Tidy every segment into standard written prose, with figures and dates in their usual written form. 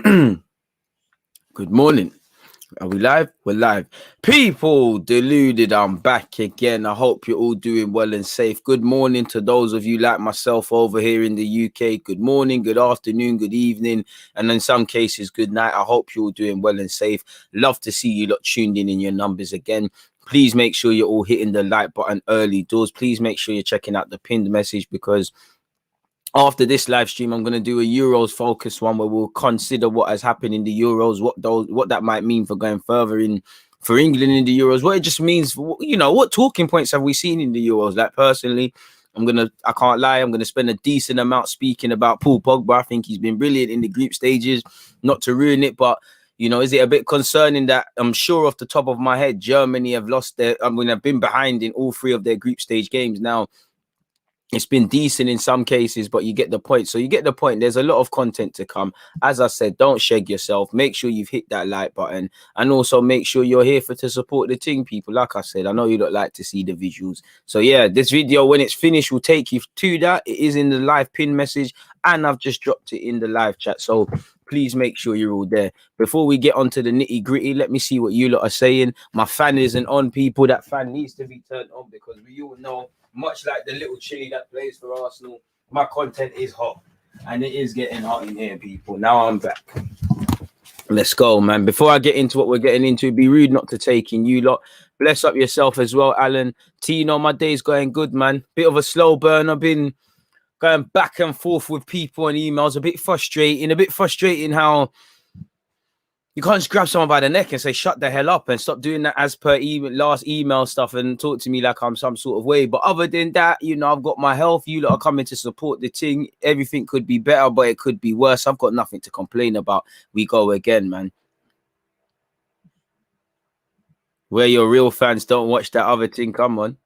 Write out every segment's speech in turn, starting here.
Good morning. Are we live? We're live. People, Deluded, I'm back again. I hope you're all doing well and safe. Good morning to those of you like myself over here in the UK. Good morning, good afternoon, good evening, and in some cases, good night. I hope you're all doing well and safe. Love to see you lot tuned in your numbers again. Please make sure you're all hitting the like button early doors. Please make sure you're checking out the pinned message, because after this live stream, I'm going to do a Euros focus one where we'll consider what has happened in the Euros, what that might mean for going further in for England in the Euros, what it just means for, what talking points have we seen in the Euros. Like, personally, I can't lie, I'm going to spend a decent amount speaking about Paul Pogba. I think he's been brilliant in the group stages, not to ruin it, but is it a bit concerning that I'm sure off the top of my head, Germany have have been behind in all three of their group stage games now. It's been decent in some cases, but you get the point. So you get the point. There's a lot of content to come. As I said, don't shag yourself. Make sure you've hit that like button, and also make sure you're here to support the team, people. Like I said, I know you don't like to see the visuals. So yeah, this video, when it's finished, will take you to that. It is in the live pin message, and I've just dropped it in the live chat. So please make sure you're all there. Before we get on to the nitty gritty, let me see what you lot are saying. My fan isn't on, people. That fan needs to be turned on, because we all know, much like the little chili that plays for Arsenal, my content is hot, and it is getting hot in here, people. Now I'm back. Let's go, man. Before I get into what we're getting into, it'd be rude not to take in you lot. Bless up yourself as well, Alan. Tino, my day's going good, man. Bit of a slow burn. I've been going back and forth with people and emails. A bit frustrating how you can't just grab someone by the neck and say, shut the hell up and stop doing that as per last email stuff and talk to me like I'm some sort of way. But other than that, I've got my health. You lot are coming to support the thing. Everything could be better, but it could be worse. I've got nothing to complain about. We go again, man. Where your real fans don't watch that other thing, come on.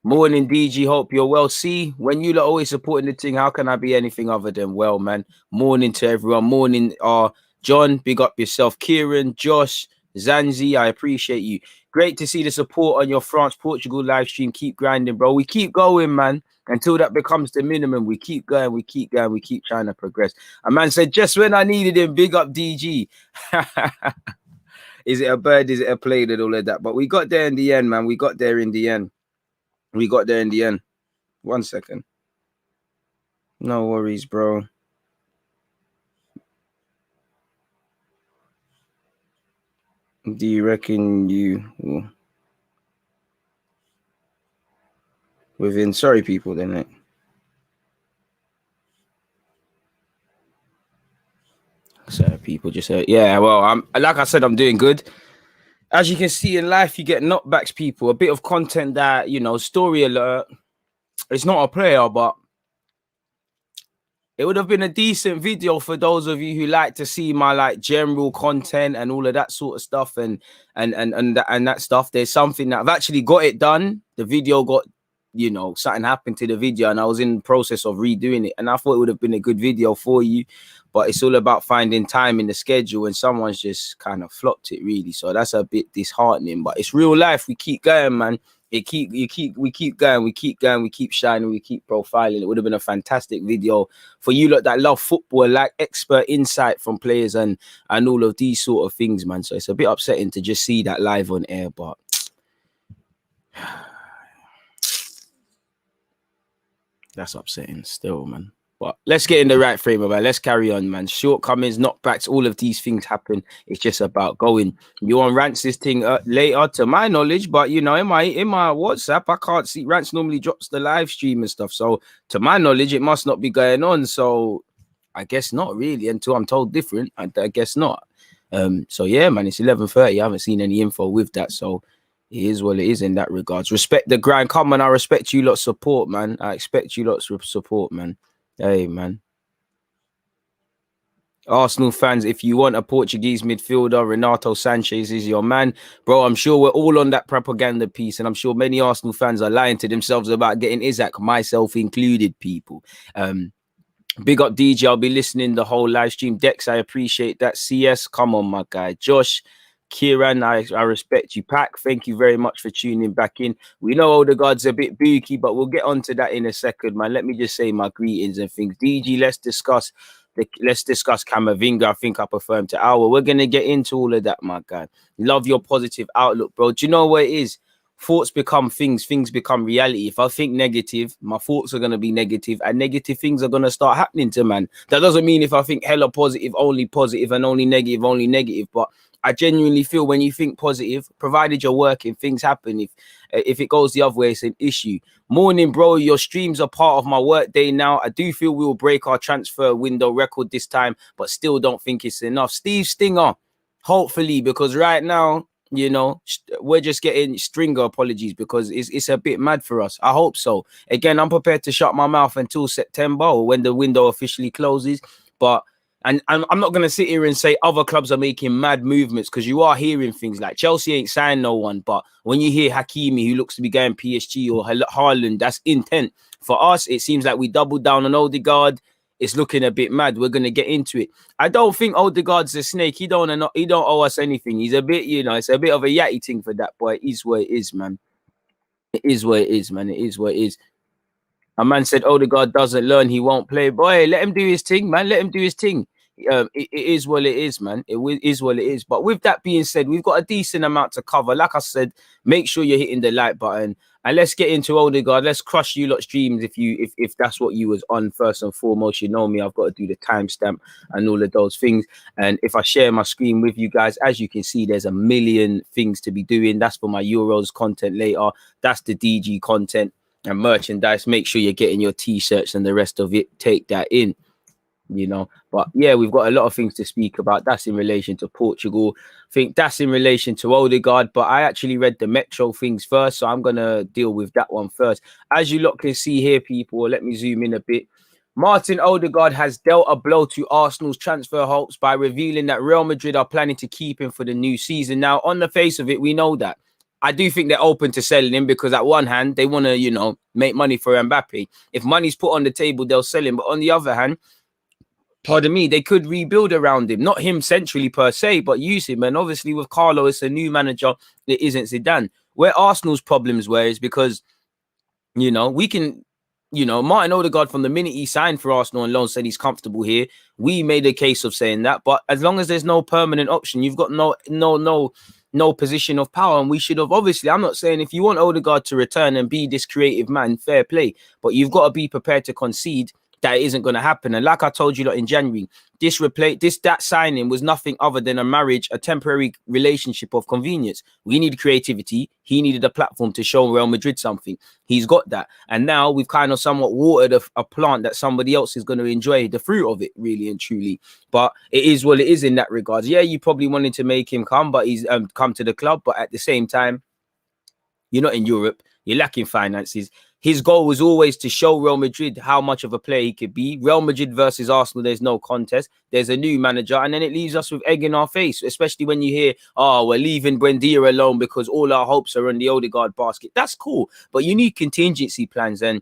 Morning, DG. Hope you're well. See, when you lot always supporting the thing, how can I be anything other than well, man? Morning to everyone. Morning, John, big up yourself. Kieran, Josh, Zanzi, I appreciate you. Great to see the support on your France-Portugal live stream. Keep grinding, bro. We keep going, man. Until that becomes the minimum, we keep going, we keep going, we keep trying to progress. A man said, just when I needed him, big up DG. Is it a bird? Is it a plane and all of that? But we got there in the end, man. We got there in the end. We got there in the end. 1 second. No worries, bro. Do you reckon you will within? Sorry, people, then it. Sorry, people, just yeah. Well, I'm like I said, I'm doing good. As you can see in life, you get knockbacks, people. A bit of content that story alert. It's not a player, but it would have been a decent video for those of you who like to see my general content and all of that sort of stuff and that stuff. There's something that I've actually got it done. The video got, something happened to the video, and I was in the process of redoing it. And I thought it would have been a good video for you, but it's all about finding time in the schedule, and someone's just kind of flopped it, really. So that's a bit disheartening, but it's real life. We keep going, man. We keep going, we keep shining, we keep profiling. It would have been a fantastic video for you lot that love football, like expert insight from players and all of these sort of things, man. So it's a bit upsetting to just see that live on air, but that's upsetting still, man. But let's get in the right frame of mind. Let's carry on, man. Shortcomings, knockbacks, all of these things happen. It's just about going. You on Rants this thing later, to my knowledge, but in my WhatsApp, I can't see. Rants normally drops the live stream and stuff. So to my knowledge, it must not be going on. So I guess not really, until I'm told different. I guess not. So yeah, man, it's 11:30. I haven't seen any info with that. So it is what it is in that regards. Respect the grind. Come on, I respect you lot's support, man. I expect you lot's support, man. Hey, man. Arsenal fans, if you want a Portuguese midfielder, Renato Sanchez is your man. Bro, I'm sure we're all on that propaganda piece, and I'm sure many Arsenal fans are lying to themselves about getting Isak, myself included, people. Big up DJ, I'll be listening the whole live stream. Dex, I appreciate that. CS, come on, my guy. Josh, Kieran, I respect you. Pack, thank you very much for tuning back in. We know Odegaard's a bit booky, but we'll get on to that in a second, man. Let me just say my greetings and things. DG, let's discuss Let's discuss Camavinga. I think I prefer him to Aouar. We're going to get into all of that, my guy. Love your positive outlook, bro. Do you know what it is? Thoughts become things become reality. If I think negative, my thoughts are going to be negative, and negative things are going to start happening to man. That doesn't mean if I think hella positive, and only negative. But I genuinely feel when you think positive, provided you're working, things happen. If it goes the other way, it's an issue. Morning, bro. Your streams are part of my work day now. I do feel we will break our transfer window record this time, but still don't think it's enough. Steve Stinger, hopefully, because right now, you know, we're just getting stringer apologies because it's a bit mad for us. I hope so. Again, I'm prepared to shut my mouth until September or when the window officially closes. But and I'm not going to sit here and say other clubs are making mad movements, because you are hearing things like Chelsea ain't signed no one. But when you hear Hakimi, who looks to be going PSG, or Haaland, that's intent. For us, it seems like we doubled down on Odegaard. It's looking a bit mad. We're going to get into it. I don't think Odegaard's a snake. He don't owe us anything. He's a bit, you know, it's a bit of a yatty thing for that boy. It is what it is, man. It is what it is, man. It is what it is. A man said Odegaard doesn't learn, he won't play. Boy, let him do his thing, man. Let him do his thing. It is what it is, man. It is what it is. But with that being said, we've got a decent amount to cover. Like I said, make sure you're hitting the like button. And let's get into Odegaard. Let's crush you lot streams if that's what you was on first and foremost. You know me, I've got to do the timestamp and all of those things. And if I share my screen with you guys, as you can see, there's a million things to be doing. That's for my Euros content later. That's the DG content and merchandise. Make sure you're getting your t-shirts and the rest of it. Take that in. You know, but yeah, we've got a lot of things to speak about. That's in relation to Portugal. I think that's in relation to Odegaard, but I actually read the Metro things first, so I'm gonna deal with that one first. As you lot can see here, people, let me zoom in a bit. Martin Odegaard has dealt a blow to Arsenal's transfer hopes by revealing that Real Madrid are planning to keep him for the new season. Now, on the face of it, we know that. I do think they're open to selling him because at one hand, they want to, you know, make money for Mbappe. If money's put on the table, they'll sell him. But on the other hand, pardon me, they could rebuild around him. Not him centrally per se, but use him. And obviously with Carlo, it's a new manager. It isn't Zidane. Where Arsenal's problems were is because, you know, we can, you know, Martin Odegaard from the minute he signed for Arsenal on loan said he's comfortable here. We made a case of saying that. But as long as there's no permanent option, you've got no position of power. And we should have, obviously, I'm not saying if you want Odegaard to return and be this creative man, fair play. But you've got to be prepared to concede that it isn't going to happen. And like I told you lot in January, that signing was nothing other than a marriage, a temporary relationship of convenience. We needed creativity. He needed a platform to show Real Madrid something. He's got that. And now we've kind of somewhat watered a plant that somebody else is going to enjoy the fruit of it, really and truly. But it is what it is in that regard. Yeah, you probably wanted to make him come, but he's come to the club. But at the same time, you're not in Europe. You're lacking finances. His goal was always to show Real Madrid how much of a player he could be. Real Madrid versus Arsenal, there's no contest. There's a new manager, and then it leaves us with egg in our face, especially when you hear, oh, we're leaving Buendia alone because all our hopes are on the Odegaard basket. That's cool, but you need contingency plans, and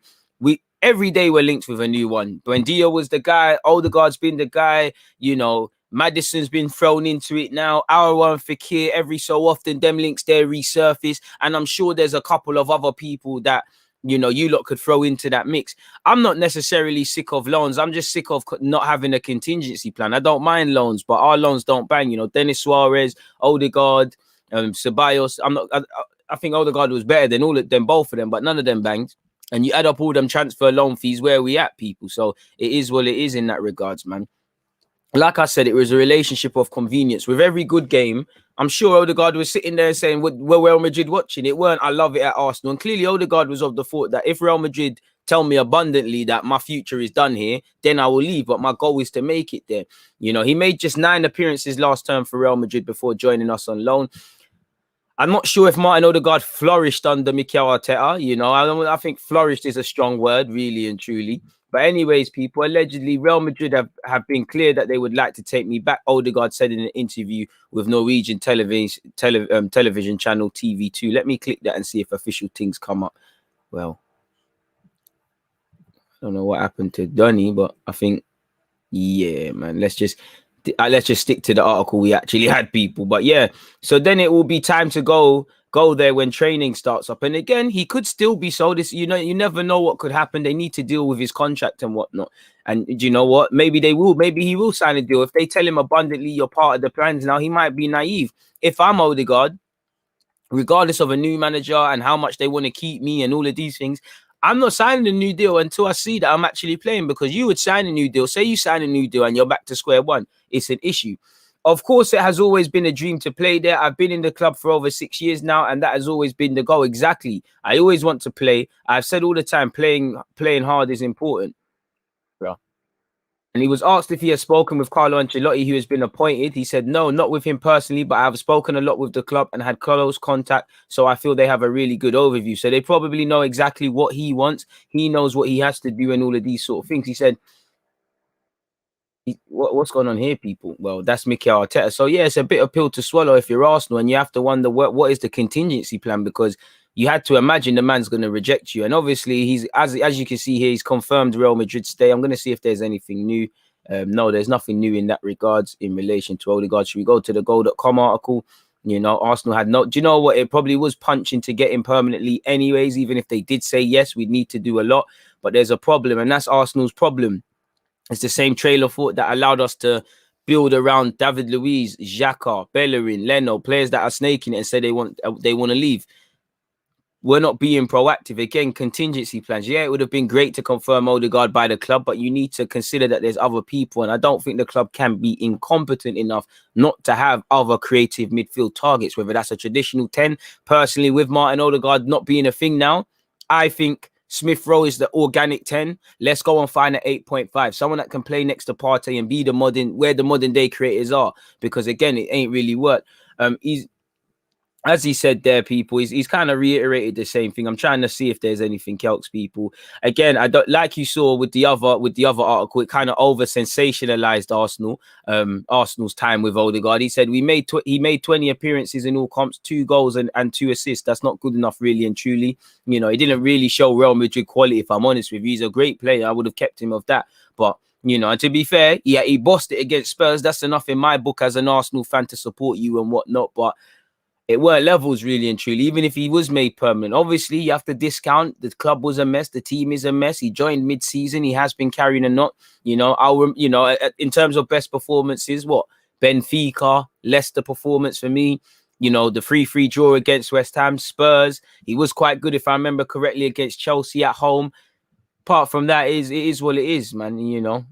every day we're linked with a new one. Buendia was the guy. Odegaard's been the guy, you know. Maddison's been thrown into it now. Aouar and Fekir, every so often, them links there resurface. And I'm sure there's a couple of other people that, you know, you lot could throw into that mix. I'm not necessarily sick of loans. I'm just sick of not having a contingency plan. I don't mind loans, but our loans don't bang. You know, Denis Suarez, Odegaard, Ceballos. I think Odegaard was better than both of them, but none of them banged. And you add up all them transfer loan fees, where are we at, people? So it is what it is in that regards, man. Like I said, it was a relationship of convenience. With every good game, I'm sure Odegaard was sitting there saying, "We're Real Madrid watching." It weren't, "I love it at Arsenal." And clearly Odegaard was of the thought that if Real Madrid tell me abundantly that my future is done here, then I will leave. But my goal is to make it there. You know, he made just 9 appearances last term for Real Madrid before joining us on loan. I'm not sure if Martin Odegaard flourished under Mikel Arteta. You know, I think flourished is a strong word, really and truly. But anyways, people, allegedly, Real Madrid have been clear that they would like to take me back. Odegaard said in an interview with Norwegian television channel TV2. Let me click that and see if official things come up. Well, I don't know what happened to Donny, but I think, yeah, man, let's just stick to the article we actually had, people. But yeah, so then it will be time to go go there when training starts up. And again, he could still be sold. This, you know, you never know what could happen. They need to deal with his contract and whatnot. And do you know what? Maybe they will. Maybe he will sign a deal. If they tell him abundantly, you're part of the plans now, he might be naive. If I'm Odegaard, regardless of a new manager and how much they want to keep me and all of these things, I'm not signing a new deal until I see that I'm actually playing, because you would sign a new deal. Say you sign a new deal and you're back to square one. It's an issue. Of course, it has always been a dream to play there. I've been in the club for over 6 years now, and that has always been the goal. Exactly. I always want to play. I've said all the time, playing hard is important. Bro. And he was asked if he has spoken with Carlo Ancelotti, who has been appointed. He said, no, not with him personally, but I've spoken a lot with the club and had close contact. So I feel they have a really good overview. So they probably know exactly what he wants. He knows what he has to do and all of these sort of things. He said, what's going on here, people? Well, that's Mikel Arteta. So yeah, it's a bit of pill to swallow if you're Arsenal, and you have to wonder what is the contingency plan, because you had to imagine the man's going to reject you. And obviously, he's as you can see here, he's confirmed Real Madrid stay. I'm going to see if there's anything new. No, there's nothing new in that regards in relation to Odegaard. Should we go to the goal.com article? You know, Arsenal had no. Do you know what? It probably was punching to get him permanently anyways, even if they did say, yes, we need to do a lot. But there's a problem, and that's Arsenal's problem. It's the same trail of thought that allowed us to build around David Luiz, Xhaka, Bellerin, Leno, players that are snaking it and say they want to leave. We're not being proactive. Again, contingency plans. Yeah, it would have been great to confirm Odegaard by the club, but you need to consider that there's other people, and I don't think the club can be incompetent enough not to have other creative midfield targets, whether that's a traditional 10. Personally, with Martin Odegaard not being a thing now, I think Smith Rowe is the organic 10. Let's go and find an 8.5. Someone that can play next to Partey and be the where the modern day creators are. Because again, it ain't really worked. As he said there, people, he's kind of reiterated the same thing. I'm trying to see if there's anything else, people. Again, I don't, like you saw with the other article, it kind of over sensationalized Arsenal's time with Odegaard. He said he made 20 appearances in all comps, 2 goals and 2 assists. That's not good enough, really and truly. You know, he didn't really show Real Madrid quality, if I'm honest with you. He's a great player. I would have kept him of that, but you know, and to be fair, yeah, he bossed it against Spurs. That's enough in my book as an Arsenal fan to support you and whatnot, but it weren't levels, really and truly, even if he was made permanent. Obviously, you have to discount the club was a mess. The team is a mess. He joined mid-season. He has been carrying a knot. You know, in terms of best performances, what? Benfica, Leicester performance for me. You know, the 3-3 draw against West Ham, Spurs. He was quite good, if I remember correctly, against Chelsea at home. Apart from that, it is what it is, man, you know.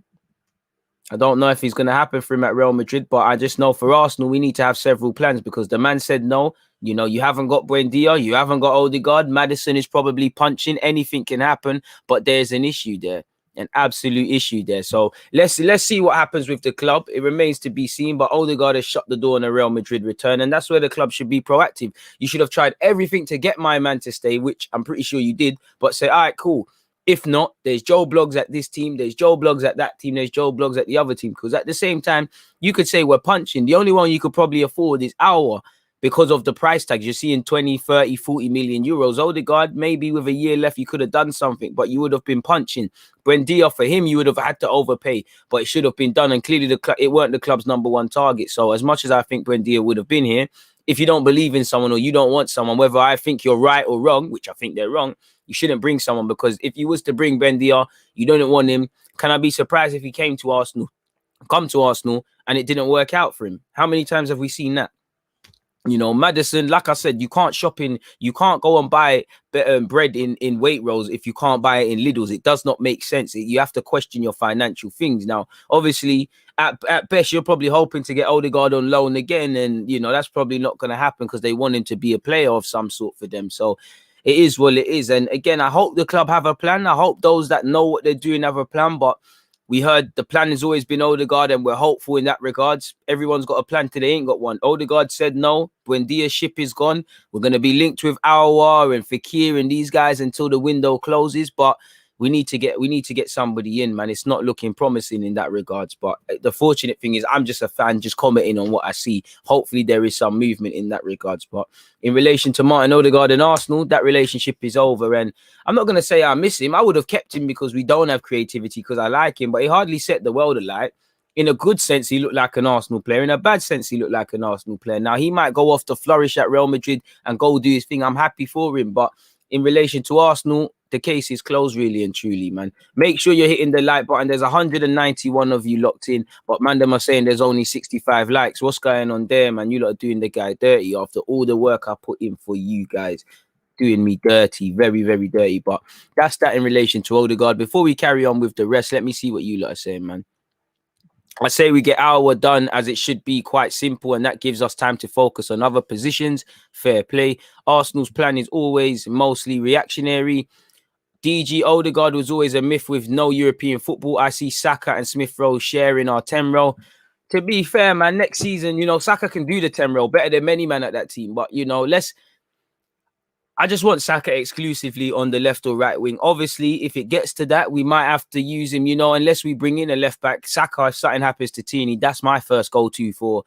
I don't know if it's going to happen for him at Real Madrid, but I just know for Arsenal, we need to have several plans, because the man said no. You know, you haven't got Buendia, you haven't got Odegaard. Maddison is probably punching. Anything can happen, but there's an issue there, an absolute issue there. So let's see what happens with the club. It remains to be seen, but Odegaard has shut the door on a Real Madrid return, and that's where the club should be proactive. You should have tried everything to get my man to stay, which I'm pretty sure you did, but say, all right, cool. If not, there's Joe Blogs at this team, there's Joe Blogs at that team, there's Joe Blogs at the other team. Because at the same time, you could say we're punching. The only one you could probably afford is AUOAR, because of the price tags. You're seeing 20, 30, 40 million euros. Odegaard, maybe with a year left, you could have done something, but you would have been punching. Buendia, for him, you would have had to overpay, but it should have been done. And clearly, it weren't the club's #1 target. So as much as I think Buendia would have been here, if you don't believe in someone or you don't want someone, whether I think you're right or wrong, which I think they're wrong, you shouldn't bring someone, because if you was to bring Buendia, you don't want him. Can I be surprised if he come to Arsenal, and it didn't work out for him? How many times have we seen that? You know, Maddison, like I said, you can't go and buy bread in Waitrose if you can't buy it in Lidl's. It does not make sense. You have to question your financial things. Now, obviously, at best, you're probably hoping to get Odegaard on loan again, and, you know, that's probably not going to happen, because they want him to be a player of some sort for them. So it is what it is. And again, I hope the club have a plan. I hope those that know what they're doing have a plan, but we heard the plan has always been Odegaard, and we're hopeful in that regards. Everyone's got a plan till they ain't got one. Odegaard said no. Buendia's ship is gone. We're going to be linked with Aouar and Fekir and these guys until the window closes. But we need to get somebody in, man. It's not looking promising in that regards. But the fortunate thing is I'm just a fan, just commenting on what I see. Hopefully there is some movement in that regards. But in relation to Martin Odegaard and Arsenal, that relationship is over. And I'm not going to say I miss him. I would have kept him because we don't have creativity, because I like him. But he hardly set the world alight. in a good sense, he looked like an Arsenal player. In a bad sense, he looked like an Arsenal player. Now, he might go off to flourish at Real Madrid and go do his thing. I'm happy for him. But in relation to Arsenal, the case is closed, really and truly, man. Make sure you're hitting the like button. There's 191 of you locked in. But man, them are saying there's only 65 likes. What's going on there, man? You lot are doing the guy dirty after all the work I put in for you guys. Doing me dirty, very, very dirty. But that's that in relation to Odegaard. Before we carry on with the rest, let me see what you lot are saying, man. I say we get AUOAR done as it should be, quite simple, and that gives us time to focus on other positions. Fair play. Arsenal's plan is always mostly reactionary. DG Odegaard was always a myth with no European football. I see Saka and Smith Rowe sharing our 10 role. To be fair, man, next season, you know, Saka can do the 10 role better than many man at that team. But, you know, I just want Saka exclusively on the left or right wing. Obviously, if it gets to that, we might have to use him, you know, unless we bring in a left back. Saka, if something happens to Tierney, that's my first go-to for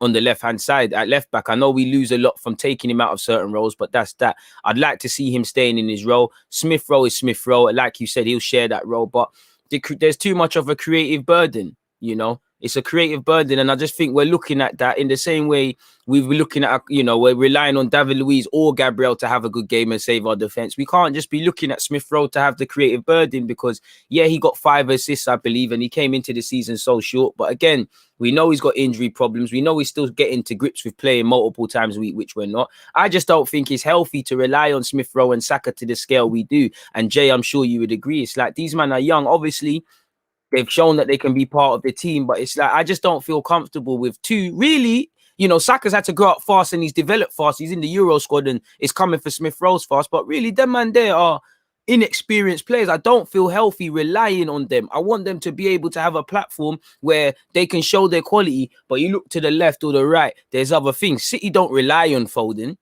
on the left-hand side at left back. I know we lose a lot from taking him out of certain roles, but that's that. I'd like to see him staying in his role. Smith Rowe is Smith Rowe. Like you said, he'll share that role, but there's too much of a creative burden, you know. It's a creative burden, and I just think we're looking at that in the same way we've been looking at, you know, we're relying on David Luiz or Gabriel to have a good game and save our defense. We can't just be looking at Smith Rowe to have the creative burden because, yeah, he got 5 assists, I believe, and he came into the season so short. But again, we know he's got injury problems. We know he's still getting to grips with playing multiple times a week, which we're not. I just don't think it's healthy to rely on Smith Rowe and Saka to the scale we do. And Jay, I'm sure you would agree. It's like these men are young, obviously. They've shown that they can be part of the team, but it's like I just don't feel comfortable with two. Really, you know, Saka's had to grow up fast and he's developed fast. He's in the Euro squad and it's coming for Smith Rowe's fast. But really, them man there are inexperienced players. I don't feel healthy relying on them. I want them to be able to have a platform where they can show their quality. But you look to the left or the right, there's other things. City don't rely on Foden.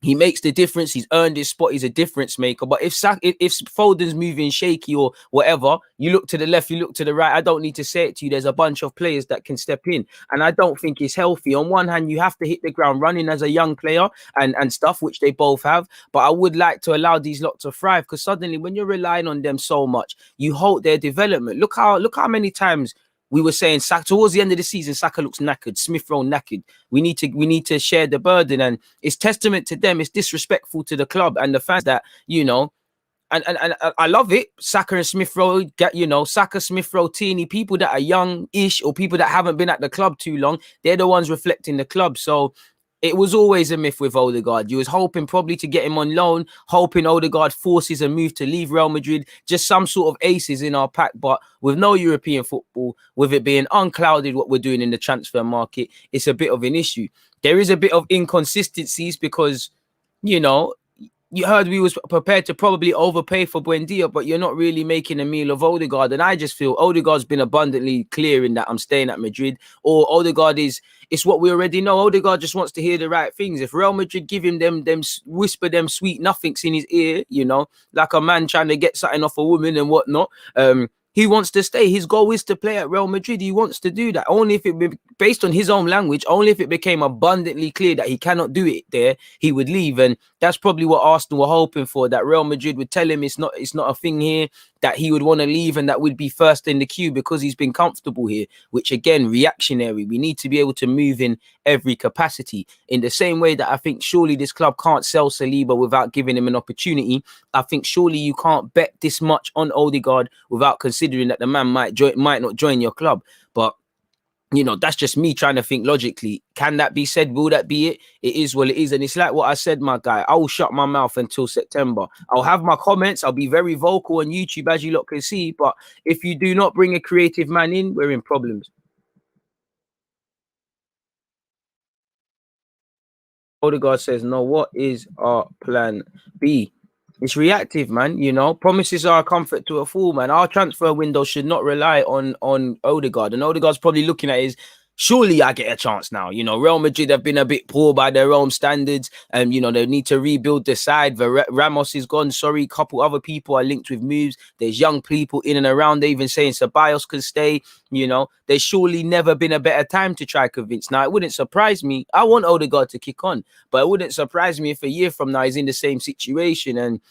He makes the difference. He's earned his spot. He's a difference maker. But if Foden's moving shaky or whatever, you look to the left, you look to the right. I don't need to say it to you. There's a bunch of players that can step in. And I don't think it's healthy. On one hand, you have to hit the ground running as a young player and stuff, which they both have. But I would like to allow these lot to thrive because suddenly when you're relying on them so much, you halt their development. Look how many times we were saying Saka towards the end of the season, Saka looks knackered, Smith Rowe knackered. We need to share the burden, and it's testament to them. It's disrespectful to the club and the fans that, you know, and I love it. Saka and Smith Rowe, you know, Saka, Smith Rowe, Tierney, people that are young-ish or people that haven't been at the club too long, they're the ones reflecting the club. So it was always a myth with Odegaard. You was hoping probably to get him on loan, hoping Odegaard forces a move to leave Real Madrid, just some sort of aces in our pack. But with no European football, with it being unclouded what we're doing in the transfer market, it's a bit of an issue. There is a bit of inconsistencies because, you know, you heard we was prepared to probably overpay for Buendia, but you're not really making a meal of Odegaard. And I just feel Odegaard's been abundantly clear in that I'm staying at Madrid. Or Odegaard it's what we already know. Odegaard just wants to hear the right things. If Real Madrid give him them whisper them sweet nothings in his ear, you know, like a man trying to get something off a woman and whatnot, he wants to stay. His goal is to play at Real Madrid. He wants to do that. Only if it be based on his own language, only if it became abundantly clear that he cannot do it there, he would leave. And that's probably what Arsenal were hoping for, that Real Madrid would tell him it's not a thing here, that he would want to leave and that would be first in the queue because he's been comfortable here, which again, reactionary. We need to be able to move in every capacity. In the same way that I think surely this club can't sell Saliba without giving him an opportunity, I think surely you can't bet this much on Odegaard without considering that the man might not join your club. But you know, that's just me trying to think logically. Can that be said? Will that be it? It is what it is. And it's like what I said, my guy. I will shut my mouth until September. I'll have my comments. I'll be very vocal on YouTube, as you lot can see. But if you do not bring a creative man in, we're in problems. Odegaard says, no, what is our plan B? It's reactive, man. You know, promises are a comfort to a fool, man. Our transfer window should not rely on Odegaard. And Odegaard's probably looking at his, surely I get a chance now. You know, Real Madrid have been a bit poor by their own standards. And, you know, they need to rebuild the side. Ramos is gone. Sorry, a couple other people are linked with moves. There's young people in and around. They're even saying Ceballos can stay. You know, there's surely never been a better time to try convince. Now, it wouldn't surprise me. I want Odegaard to kick on. But it wouldn't surprise me if a year from now he's in the same situation. And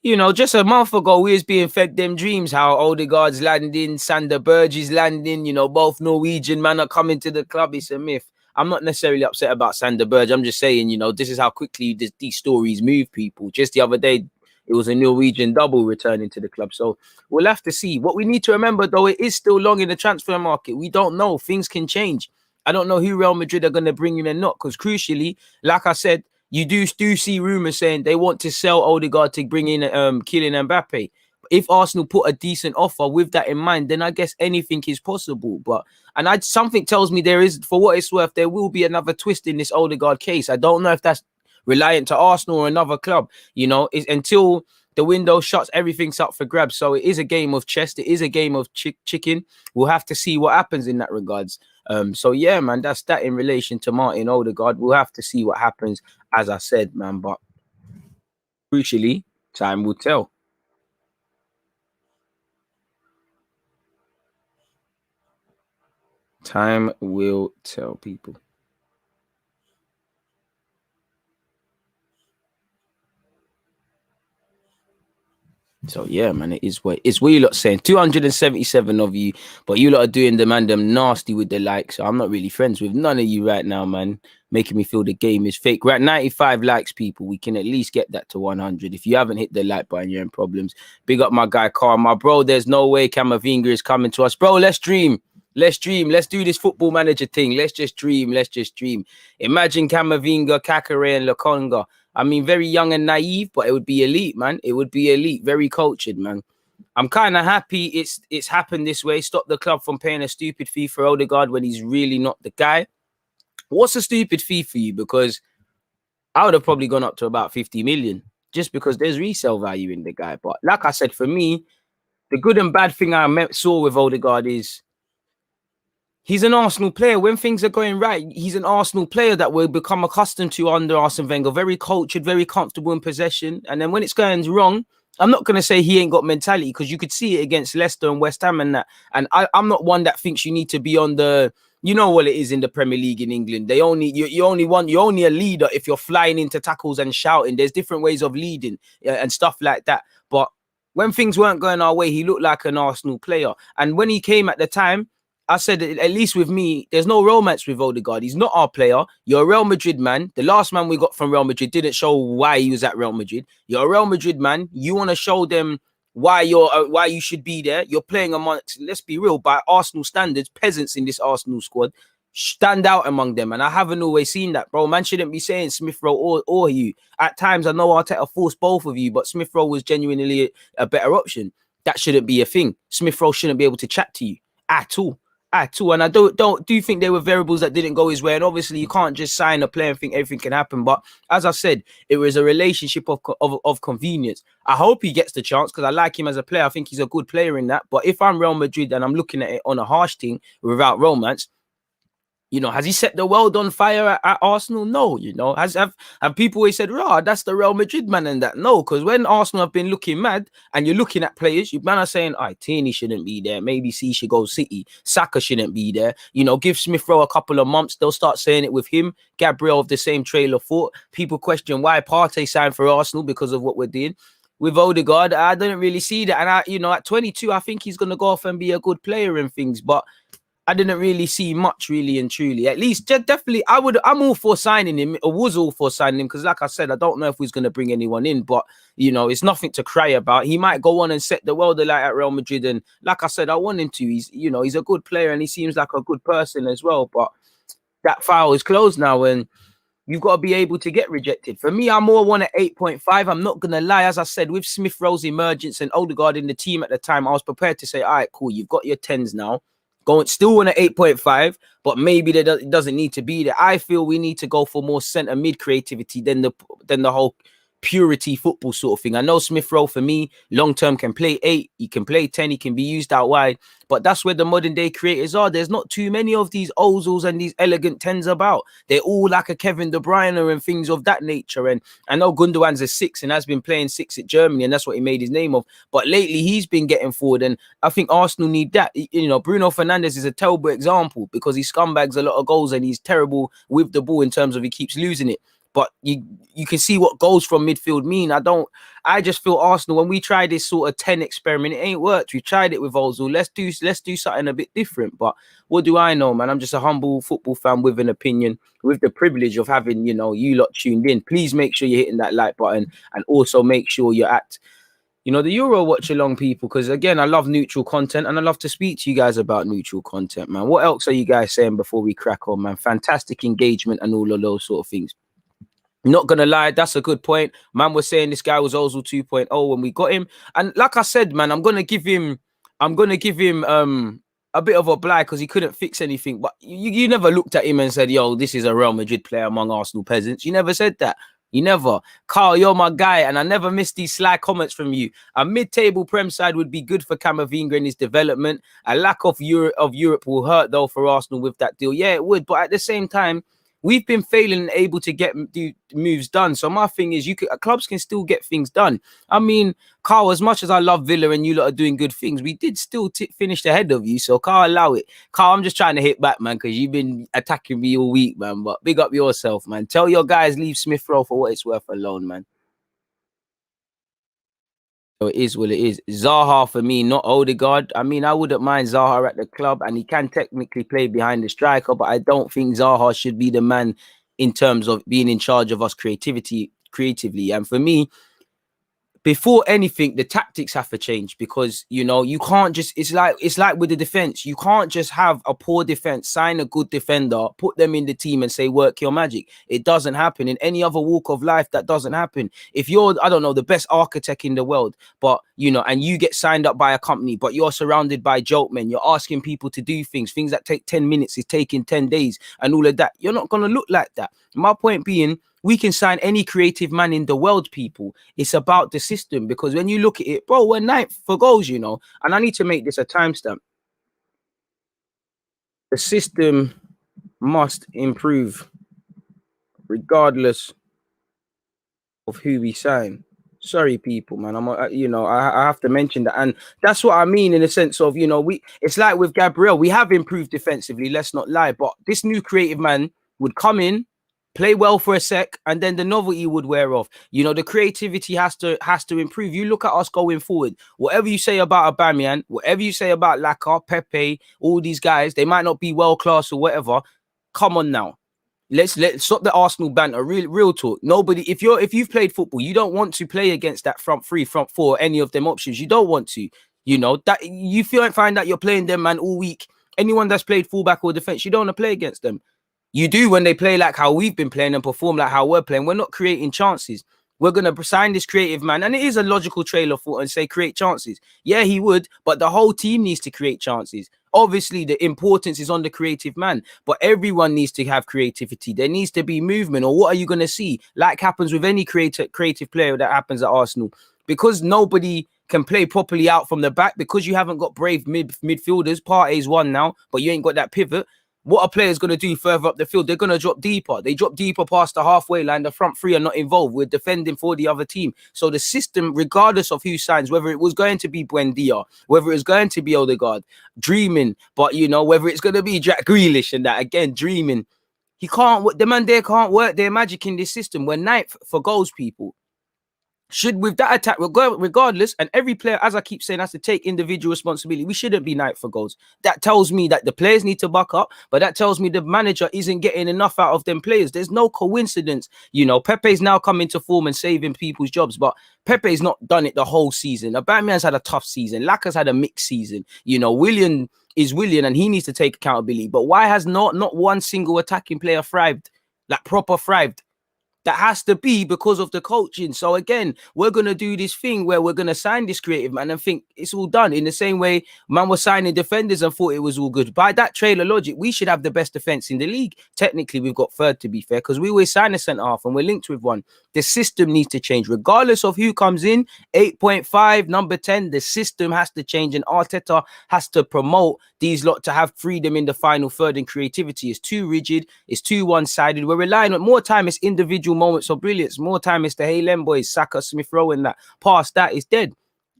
You know, just a month ago, we was being fed them dreams, how Odegaard's landing, Sander Berge's landing, you know, both Norwegian men are coming to the club. It's a myth. I'm not necessarily upset about Sander Berge. I'm just saying, you know, this is how quickly these stories move people. Just the other day, it was a Norwegian double returning to the club. So we'll have to see. What we need to remember, though, it is still long in the transfer market. We don't know. Things can change. I don't know who Real Madrid are going to bring in and not, because crucially, like I said, you do see rumors saying they want to sell Odegaard to bring in Kylian Mbappe. If Arsenal put a decent offer with that in mind, then I guess anything is possible. But something tells me there is, for what it's worth, there will be another twist in this Odegaard case. I don't know if that's reliant to Arsenal or another club. You know, until the window shuts, everything's up for grabs. So it is a game of chess. It is a game of chicken. We'll have to see what happens in that regards. So yeah, man, that's that in relation to Martin Odegaard. We'll have to see what happens, as I said, man. But crucially, time will tell. Time will tell, people. So yeah, man, it is what it's what you lot saying. 277 of you, but you lot are doing them nasty with the likes. So I'm not really friends with none of you right now, man. Making me feel the game is fake. We're at 95 likes, people. We can at least get that to 100. If you haven't hit the like button, you're in problems. Big up my guy Carl, my bro. There's no way Camavinga is coming to us, bro. Let's dream. Let's dream. Let's do this football manager thing. Let's just dream. Let's just dream. Imagine Camavinga, Kakare, and Lokonga. I mean, very young and naive, but it would be elite, man. It would be elite, very cultured, man. I'm kind of happy it's happened this way. Stop the club from paying a stupid fee for Odegaard when he's really not the guy. What's a stupid fee for you? Because I would have probably gone up to about 50 million just because there's resale value in the guy. But like I said, for me, the good and bad thing I saw with Odegaard is he's an Arsenal player. When things are going right, he's an Arsenal player that we'll become accustomed to under Arsene Wenger. Very cultured, very comfortable in possession. And then when it's going wrong, I'm not going to say he ain't got mentality, because you could see it against Leicester and West Ham and that. And I'm not one that thinks you need to be on the... You know what it is in the Premier League in England. You're only a leader if you're flying into tackles and shouting. There's different ways of leading and stuff like that. But when things weren't going our way, he looked like an Arsenal player. And when he came at the time, I said, at least with me, there's no romance with Odegaard. He's not our player. You're a Real Madrid man. The last man we got from Real Madrid didn't show why he was at Real Madrid. You're a Real Madrid man. You want to show them why you should be there. You're playing amongst, let's be real, by Arsenal standards, peasants in this Arsenal squad. Stand out among them. And I haven't always seen that, bro. Man shouldn't be saying Smith Rowe or you. At times, I know Arteta forced both of you, but Smith Rowe was genuinely a better option. That shouldn't be a thing. Smith Rowe shouldn't be able to chat to you at all. And I do think there were variables that didn't go his way. And obviously, you can't just sign a player and think everything can happen. But as I said, it was a relationship of convenience. I hope he gets the chance because I like him as a player. I think he's a good player in that. But if I'm Real Madrid and I'm looking at it on a harsh thing without romance, you know, has he set the world on fire at Arsenal? No, you know. Have people always said, "Rah, that's the Real Madrid man," and that? No, because when Arsenal have been looking mad, and you're looking at players, you man are saying, Tierney shouldn't be there. Maybe he should go City. Saka shouldn't be there. You know, give Smith Rowe a couple of months. They'll start saying it with him. Gabriel of the same trail of thought. People question why Partey signed for Arsenal because of what we're doing. With Odegaard, I didn't really see that. And at 22, I think he's going to go off and be a good player and things, but I didn't really see much, really and truly. At least, definitely, I'm all for signing him. I was all for signing him because, like I said, I don't know if he's going to bring anyone in, but you know, it's nothing to cry about. He might go on and set the world alight at Real Madrid, and like I said, I want him to. He's a good player and he seems like a good person as well. But that file is closed now, and you've got to be able to get rejected. For me, I'm more one at 8.5. I'm not going to lie. As I said, with Smith Rowe's emergence and Odegaard in the team at the time, I was prepared to say, all right, cool, you've got your 10s now. Still on an 8.5, but maybe it doesn't need to be there. I feel we need to go for more centre mid creativity than the whole purity football sort of thing. I know Smith Rowe, for me, long term can play 8, he can play 10, he can be used out wide, but that's where the modern day creators are. There's not too many of these Ozils and these elegant 10s about. They're all like a Kevin De Bruyne and things of that nature. And I know Gundogan's a 6 and has been playing 6 at Germany, and that's what he made his name of. But lately he's been getting forward, and I think Arsenal need that. You know, Bruno Fernandes is a terrible example because he scumbags a lot of goals and he's terrible with the ball in terms of he keeps losing it. But you can see what goals from midfield mean. I just feel Arsenal, when we tried this sort of 10 experiment, it ain't worked. We tried it with Ozil. Let's do something a bit different. But what do I know, man? I'm just a humble football fan with an opinion, with the privilege of having, you lot tuned in. Please make sure you're hitting that like button, and also make sure you're at the Euro watch along, people, because again, I love neutral content and I love to speak to you guys about neutral content, man. What else are you guys saying before we crack on, man? Fantastic engagement and all of those sort of things. Not gonna lie, that's a good point. Man was saying this guy was Ozil 2.0 when we got him. And like I said, man, I'm gonna give him a bit of a blight because he couldn't fix anything. But you never looked at him and said, yo, this is a Real Madrid player among Arsenal peasants. You never said that. You never. Carl, you're my guy, and I never miss these sly comments from you. A mid-table Prem side would be good for Camavinga in his development. A lack of Europe will hurt, though, for Arsenal with that deal. Yeah, it would. But at the same time, we've been failing and able to get moves done. So my thing is, clubs can still get things done. I mean, Carl, as much as I love Villa and you lot are doing good things, we did still finish ahead of you. So Carl, allow it. Carl, I'm just trying to hit back, man, because you've been attacking me all week, man. But big up yourself, man. Tell your guys leave Smith Rowe for what it's worth alone, man. So it is what it is. Zaha for me, not Odegaard. I mean, I wouldn't mind Zaha at the club, and he can technically play behind the striker, but I don't think Zaha should be the man in terms of being in charge of us creatively. And for me, before anything, the tactics have to change, because you can't just, it's like with the defense, you can't just have a poor defense, sign a good defender, put them in the team and say work your magic. It doesn't happen in any other walk of life. That doesn't happen. If you're, I don't know, the best architect in the world, but and you get signed up by a company, but you're surrounded by joke men, you're asking people to do things that take 10 minutes is taking 10 days and all of that, you're not going to look like that. My point being, we can sign any creative man in the world, people. It's about the system, because when you look at it, bro, we're 9th for goals, and I need to make this a timestamp. The system must improve regardless of who we sign. Sorry, people, man. I have to mention that, and that's what I mean in the sense of, it's like with Gabriel, we have improved defensively. Let's not lie, but this new creative man would come in, play well for a sec, and then the novelty would wear off. The creativity has to improve. You look at us going forward. Whatever you say about Aubameyang, whatever you say about Laka, Pepe, all these guys, they might not be world class or whatever. Come on now. Let's stop the Arsenal banter. Real talk. Nobody, if you've played football, you don't want to play against that front three, front four, any of them options. You don't want to. That you find that you're playing them, man, all week. Anyone that's played fullback or defense, you don't want to play against them. You do when they play like how we've been playing and perform like how we're playing. We're not creating chances. We're going to sign this creative man. And it is a logical trailer for and say create chances. Yeah, he would. But the whole team needs to create chances. Obviously, the importance is on the creative man. But everyone needs to have creativity. There needs to be movement. Or what are you going to see? Like happens with any creative player that happens at Arsenal. Because nobody can play properly out from the back, because you haven't got brave midfielders. Partey's one now, but you ain't got that pivot. What a player is going to do further up the field, they're going to drop deeper. They drop deeper past the halfway line. The front three are not involved. We're defending for the other team. So the system, regardless of who signs, whether it was going to be Buendia, whether it was going to be Odegaard, dreaming, but whether it's going to be Jack Grealish and that, again, dreaming. The man there can't work their magic in this system. We're 9th for goals, people. Should, with that attack, regardless, and every player, as I keep saying, has to take individual responsibility. We shouldn't be 9th for goals. That tells me that the players need to buck up, but that tells me the manager isn't getting enough out of them players. There's no coincidence. Pepe's now coming to form and saving people's jobs, but Pepe's not done it the whole season. Aubameyang's had a tough season. Laka's had a mixed season. Willian is Willian, and he needs to take accountability. But why has not one single attacking player thrived, like proper thrived? That has to be because of the coaching. So again, we're going to do this thing where we're going to sign this creative man and think it's all done. In the same way, man was signing defenders and thought it was all good. By that trailer logic, we should have the best defense in the league. Technically, we've got third, to be fair, because we always sign a centre-half and we're linked with one. The system needs to change. Regardless of who comes in, 8.5, number 10, the system has to change, and Arteta has to promote these lot to have freedom in the final third, and creativity is too rigid. It's too one-sided. We're relying on more time. It's individual moments of brilliance. More time it's the Haaland boys, Saka, Smith Rowe, and that. Past that is dead.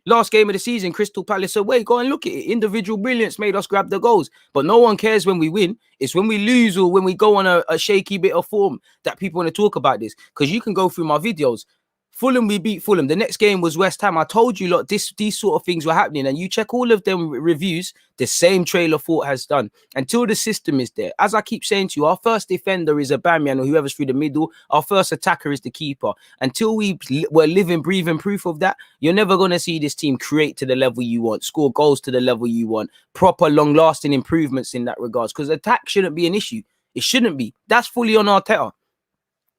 Last game of the season, Crystal Palace away. Go and look at it. Individual brilliance made us grab the goals. But no one cares when we win. It's when we lose or when we go on a shaky bit of form that people want to talk about this. Because you can go through my videos. Fulham, we beat Fulham. The next game was West Ham. I told you, look, these sort of things were happening. And you check all of them reviews, the same trailer thought has done. Until the system is there. As I keep saying to you, our first defender is Aubameyang or whoever's through the middle. Our first attacker is the keeper. Until we're living, breathing proof of that, you're never going to see this team create to the level you want, score goals to the level you want, proper long-lasting improvements in that regards. Because attack shouldn't be an issue. It shouldn't be. That's fully on Arteta.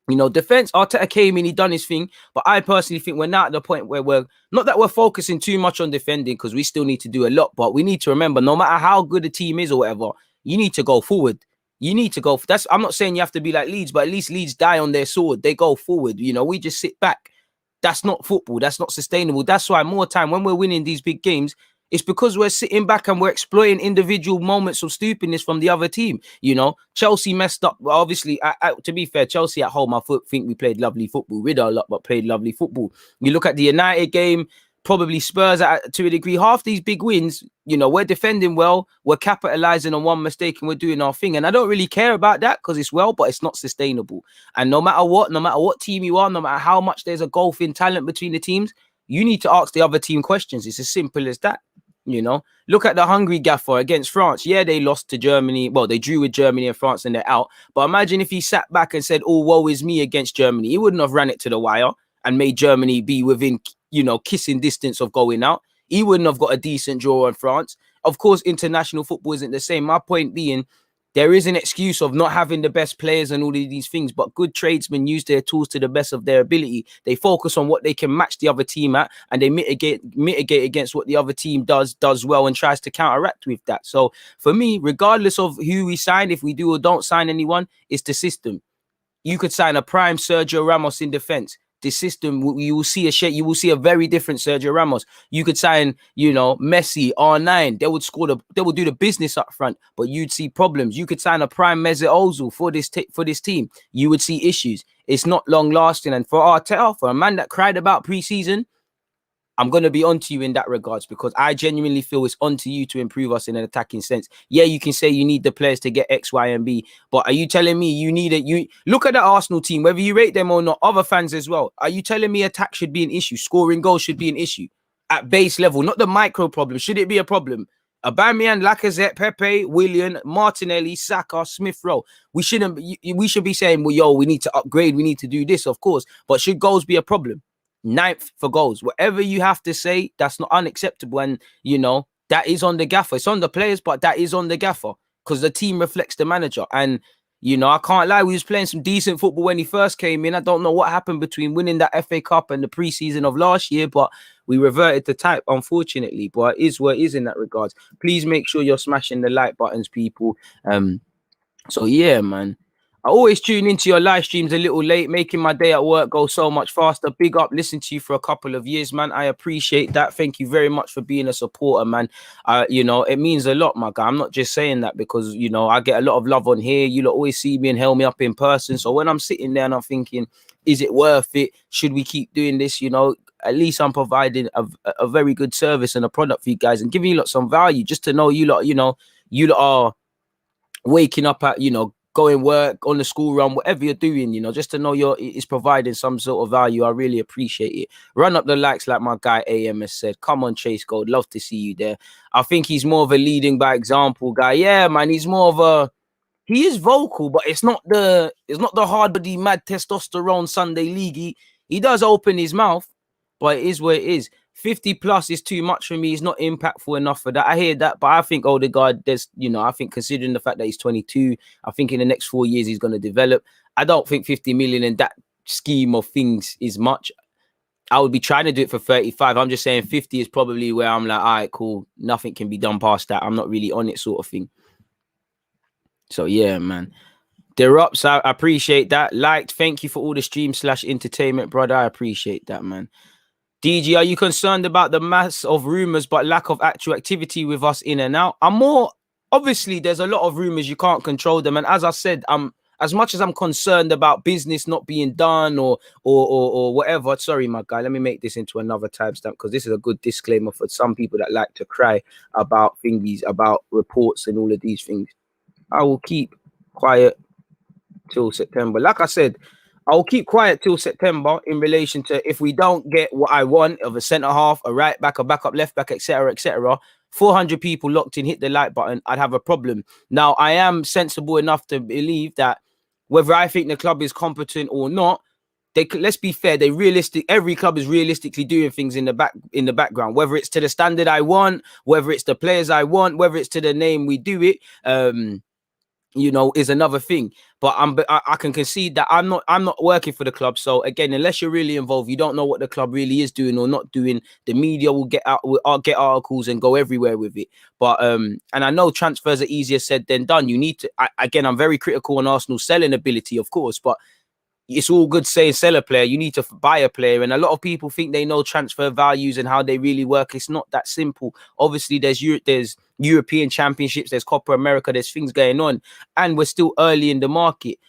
You know, defense, Arteta came in, he done his thing. But I personally think we're now at the point where we're not that we're focusing too much on defending because we still need to do a lot. But we need to remember, no matter how good a team is or whatever, you need to go forward. You need to go. I'm not saying you have to be like Leeds, but at least Leeds die on their sword. They go forward. You know, we just sit back. That's not football. That's not sustainable. That's why more time when we're winning these big games, it's because we're sitting back and we're exploiting individual moments of stupidness from the other team. You know, Chelsea messed up. Well, obviously, to be fair, Chelsea at home, I think we played lovely football. Rid a lot, but played lovely football. You look at the United game, probably Spurs to a degree. Half these big wins, you know, we're defending well. We're capitalizing on one mistake and we're doing our thing. And I don't really care about that because it's well, but it's not sustainable. And no matter what team you are, no matter how much there's a gulf in talent between the teams, you need to ask the other team questions. It's as simple as that. You know, look at the hungry gaffer against France. Yeah, they lost to Germany. Well, they drew with Germany and France and they're out. But imagine if he sat back and said, oh, woe is me against Germany. He wouldn't have ran it to the wire and made Germany be within, you know, kissing distance of going out. He wouldn't have got a decent draw on France. Of course, international football isn't the same. My point being, there is an excuse of not having the best players and all of these things, but good tradesmen use their tools to the best of their ability. They focus on what they can match the other team at, and they mitigate against what the other team does well and tries to counteract with that. So for me, regardless of who we sign, if we do or don't sign anyone, it's the system. You could sign a prime Sergio Ramos in defense. The system, you will see a very different Sergio Ramos. You could sign, you know, Messi, R9. They would do the business up front, but you'd see problems. You could sign a prime Mesut Ozil for this team. You would see issues. It's not long lasting. And for Arteta, for a man that cried about preseason, I'm going to be onto you in that regards because I genuinely feel it's onto you to improve us in an attacking sense. Yeah, you can say you need the players to get X, Y, and B, but are you telling me you need it? You look at the Arsenal team, whether you rate them or not, other fans as well. Are you telling me attack should be an issue? Scoring goals should be an issue at base level, not the micro problem. Should it be a problem? Aubameyang, Lacazette, Pepe, Willian, Martinelli, Saka, Smith Rowe. We should be saying, well, yo, we need to upgrade. We need to do this, of course. But should goals be a problem? 9th for goals. Whatever you have to say, that's not unacceptable. And, you know, that is on the gaffer. It's on the players, but that is on the gaffer because the team reflects the manager. And, you know, I can't lie. We was playing some decent football when he first came in. I don't know what happened between winning that FA Cup and the preseason of last year, but we reverted to type, unfortunately. But it is what it is in that regards. Please make sure you're smashing the like buttons, people. So, yeah, man. I always tune into your live streams a little late, making my day at work go so much faster. Big up, listen to you for a couple of years, man. I appreciate that. Thank you very much for being a supporter, man. You know, it means a lot, my guy. I'm not just saying that because, you know, I get a lot of love on here. You lot always see me and help me up in person. So when I'm sitting there and I'm thinking, is it worth it? Should we keep doing this? You know, at least I'm providing a very good service and a product for you guys and giving you lot some value just to know you lot, you know, you lot are waking up at, you know, going work on the school run, whatever you're doing, you know, just to know it's providing some sort of value. I really appreciate it. Run up the likes like my guy AM has said. Come on, Chase Gold. Love to see you there. I think he's more of a leading by example guy. Yeah, man, he's more of he is vocal, but it's not the hard body mad testosterone Sunday league. He does open his mouth, but it is what it is. 50 plus is too much for me. He's not impactful enough for that. I hear that, but I think Odegaard, I think considering the fact that he's 22, I think in the next 4 years he's going to develop. I don't think 50 million in that scheme of things is much. I would be trying to do it for 35. I'm just saying 50 is probably where I'm like, all right, cool. Nothing can be done past that. I'm not really on it sort of thing. So yeah, man. They're up, so I appreciate that. Liked, thank you for all the stream/entertainment, brother. I appreciate that, man. DG, are you concerned about the mass of rumors but lack of actual activity with us in and out? I'm more, obviously, there's a lot of rumors, you can't control them. And as I said, I'm as much as I'm concerned about business not being done or whatever. Sorry, my guy. Let me make this into another timestamp because this is a good disclaimer for some people that like to cry about thingies, about reports and all of these things. I will keep quiet till September. Like I said, I'll keep quiet till September in relation to if we don't get what I want of a centre half, a right back, a backup left back, etc., etc. 400 people locked in, hit the like button, I'd have a problem. Now, I am sensible enough to believe that whether I think the club is competent or not, let's be fair, every club is realistically doing things in the background, whether it's to the standard I want, whether it's the players I want, whether it's to the name we do it, is another thing. But I can concede that I'm not working for the club. So again, unless you're really involved, you don't know what the club really is doing or not doing. The media will get articles and go everywhere with it. But and I know transfers are easier said than done. You need to. I'm very critical on Arsenal's selling ability, of course, but it's all good saying sell a player. You need to buy a player. And a lot of people think they know transfer values and how they really work. It's not that simple. Obviously, there's European championships, there's Copa America, there's things going on. And we're still early in the market.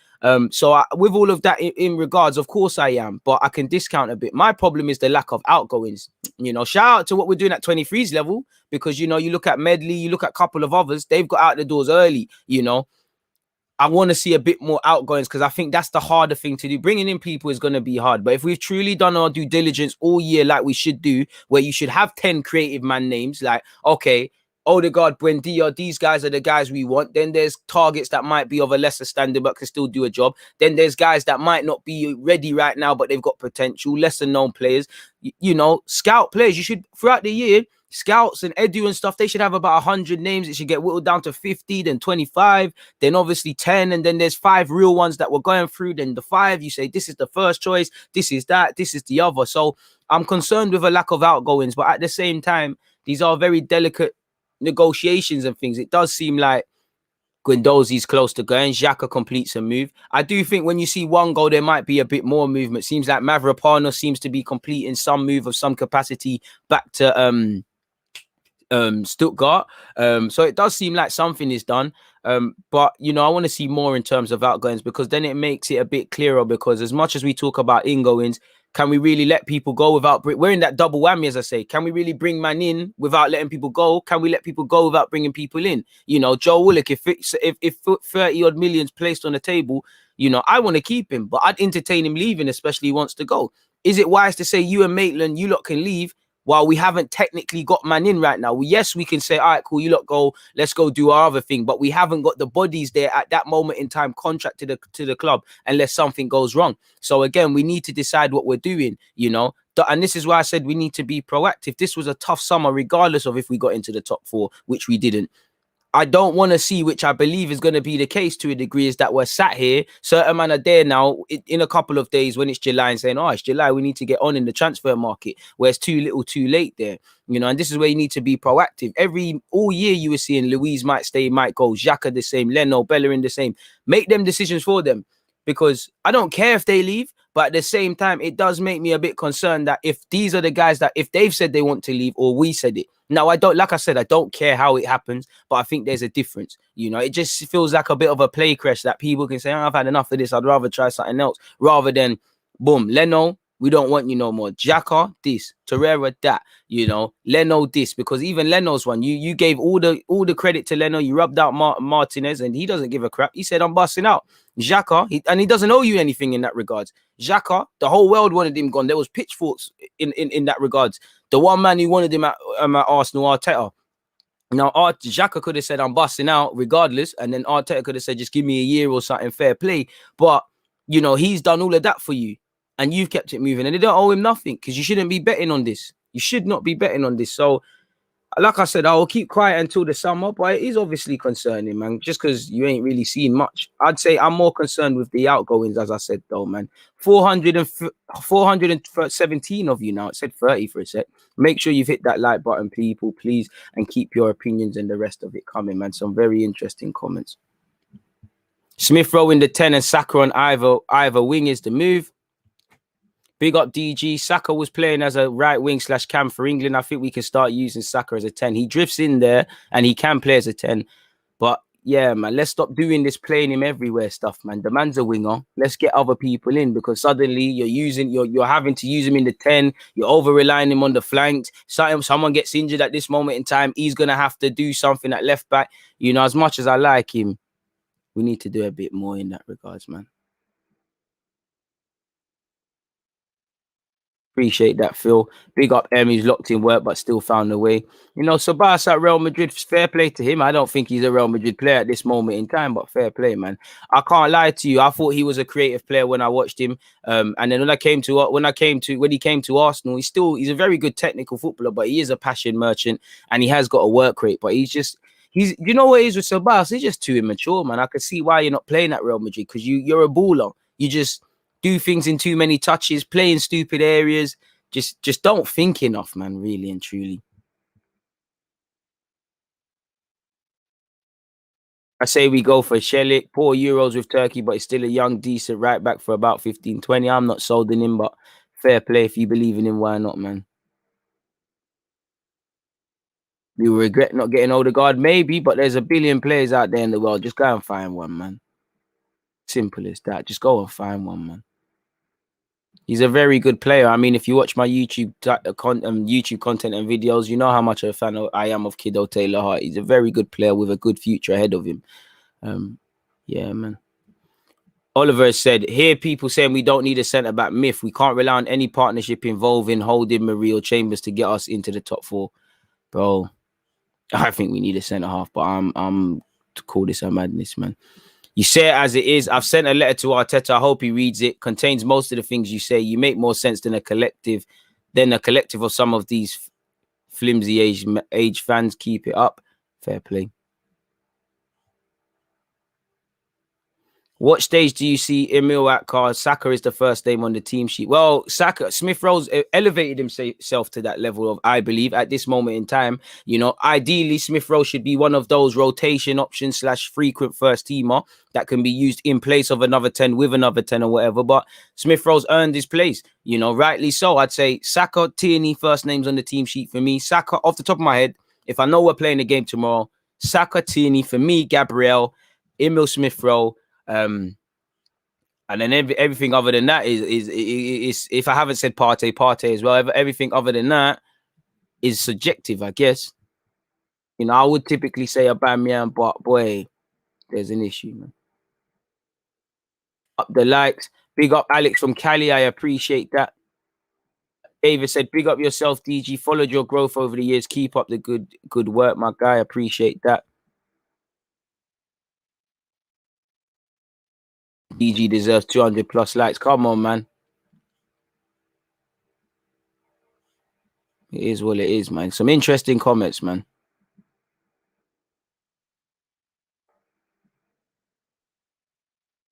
So with all of that in regards, of course I am. But I can discount a bit. My problem is the lack of outgoings. Shout out to what we're doing at 23's level. Because, you look at Medley, you look at a couple of others. They've got out the doors early, I want to see a bit more outgoings because I think that's the harder thing to do. Bringing in people is going to be hard. But if we've truly done our due diligence all year like we should do, where you should have 10 creative man names, like, okay, Odegaard, Buendia, these guys are the guys we want. Then there's targets that might be of a lesser standard but can still do a job. Then there's guys that might not be ready right now but they've got potential, lesser known players. Scout players. You should, throughout the year, scouts and Edu and stuff, they should have about 100 names. It should get whittled down to 50, then 25, then obviously 10, and then there's 5 real ones that we're going through. Then the 5, you say, this is the first choice, this is that, this is the other. So I'm concerned with a lack of outgoings, but at the same time, these are very delicate negotiations and things. It does seem like Guendouzi's close to going. Xhaka completes a move. I do think when you see one goal, there might be a bit more movement. Seems like Mavropanos seems to be completing some move of some capacity back to Stuttgart. So it does seem like something is done. But I want to see more in terms of outgoings because then it makes it a bit clearer, because as much as we talk about ingoings, can we really let people go without... We're in that double whammy, as I say. Can we really bring man in without letting people go? Can we let people go without bringing people in? Joe Willock, if 30 odd million's placed on the table, I want to keep him, but I'd entertain him leaving, especially he wants to go. Is it wise to say you and Maitland, you lot can leave while we haven't technically got man in right now? Yes, we can say, all right, cool, you lot go, let's go do our other thing, but we haven't got the bodies there at that moment in time contracted to the club unless something goes wrong. So again, we need to decide what we're doing, and this is why I said we need to be proactive. This was a tough summer, regardless of if we got into the top 4, which we didn't. I don't want to see, which I believe is going to be the case to a degree, is that we're sat here, certain man are there now in a couple of days when it's July and saying, oh, it's July, we need to get on in the transfer market, where it's too little too late there. And this is where you need to be proactive. All year you were seeing Luiz might stay, might go, Xhaka the same, Leno, Bellerin the same. Make them decisions for them, because I don't care if they leave. But at the same time, it does make me a bit concerned that if these are the guys that, if they've said they want to leave or we said it. Now, I don't care how it happens, but I think there's a difference. It just feels like a bit of a play crash that people can say, oh, I've had enough of this, I'd rather try something else, rather than, boom, Leno, we don't want you no more. Xhaka, this. Torreira, that. Leno, this. Because even Leno's one, you gave all the credit to Leno. You rubbed out Martinez, and he doesn't give a crap. He said, I'm busting out. Xhaka, he doesn't owe you anything in that regards. Xhaka, the whole world wanted him gone. There was pitchforks in that regards. The one man who wanted him at Arsenal, Arteta. Now, Xhaka could have said, I'm busting out regardless. And then Arteta could have said, just give me a year or something, fair play. But, he's done all of that for you. And you've kept it moving. And they don't owe him nothing, because you shouldn't be betting on this. You should not be betting on this. So, like I said, I will keep quiet until the summer. But it is obviously concerning, man. Just because you ain't really seen much. I'd say I'm more concerned with the outgoings, as I said, though, man. 417 of you now. It said 30 for a sec. Make sure you've hit that like button, people, please. And keep your opinions and the rest of it coming, man. Some very interesting comments. Smith Rowe in the 10 and Saka on either wing is the move. Big up DG. Saka was playing as a right wing / cam for England. I think we can start using Saka as a 10. He drifts in there and he can play as a 10. But yeah, man, let's stop doing this playing him everywhere stuff, man. The man's a winger. Let's get other people in, because suddenly you're having to use him in the 10. You're over relying him on the flanks. Someone gets injured at this moment in time, he's gonna have to do something at left back. You know, as much as I like him, we need to do a bit more in that regards, man. Appreciate that, Phil. Big up M. He's locked in work, but still found a way. You know, Sabas at Real Madrid, fair play to him. I don't think he's a Real Madrid player at this moment in time, but fair play, man. I can't lie to you. I thought he was a creative player when I watched him. And then when he came to Arsenal, he's a very good technical footballer, but he is a passion merchant and he has got a work rate. But you know what it is with Sabas? He's just too immature, man. I can see why you're not playing at Real Madrid, because you're a baller. You just do things in too many touches, play in stupid areas. Just don't think enough, man, really and truly. I say we go for Shelik, poor Euros with Turkey, but he's still a young, decent right back for about 15, 20. I'm not sold in him, but fair play. If you believe in him, why not, man? You regret not getting Odegaard, maybe, but there's a billion players out there in the world. Just go and find one, man. Simple as that. Just go and find one, man. He's a very good player. I mean, if you watch my YouTube content and videos, you know how much of a fan I am of Kiddo Taylor Hart. He's a very good player with a good future ahead of him. Yeah, man. Oliver has said, here people saying we don't need a centre-back. Myth. We can't rely on any partnership involving Holding, Marie or Chambers to get us into the top 4. Bro, I think we need a centre-half, but I'm to call this a madness, man. You say it as it is. I've sent a letter to Arteta. I hope he reads it. Contains most of the things you say. You make more sense than a collective of some of these flimsy age fans. Keep it up. Fair play. What stage do you see Emil at card? Saka is the first name on the team sheet. Well, Smith Rowe's elevated himself to that level of, I believe, at this moment in time. You know, ideally, Smith Rowe should be one of those rotation options / frequent first teamer that can be used in place of another 10 with another 10 or whatever. But Smith Rowe's earned his place, you know, rightly so. I'd say Saka, Tierney, first names on the team sheet for me. Saka, off the top of my head, if I know we're playing a game tomorrow, Saka, Tierney, for me, Gabriel, Emil Smith Rowe. And then everything other than that is if I haven't said Partey as well, everything other than that is subjective, I guess. You know, I would typically say Aubameyang, but boy, there's an issue, man. Up the likes, big up Alex from Cali. I appreciate that. David said, big up yourself, DG. Followed your growth over the years. Keep up the good work, my guy. Appreciate that. DG deserves 200 plus likes. Come on, man. It is what it is, man. Some interesting comments, man.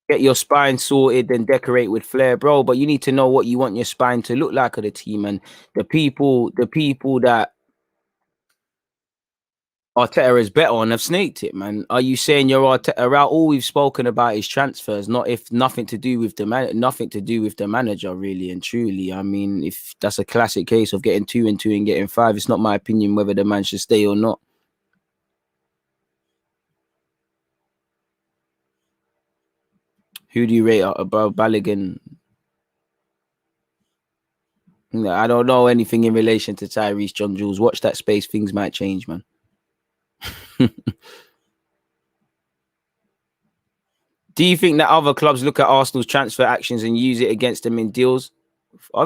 Get your spine sorted, then decorate with flair, bro. But you need to know what you want your spine to look like of the team. And the people that Arteta is better on have snaked it, man. Are you saying you're Arteta out? All we've spoken about is transfers, nothing to do with the manager, really and truly. I mean, if that's a classic case of getting 2 and 2 and getting 5, it's not my opinion whether the man should stay or not. Who do you rate above Balogun? I don't know anything in relation to Tyrese John Jules. Watch that space. Things might change, man. Do you think that other clubs look at Arsenal's transfer actions and use it against them in deals?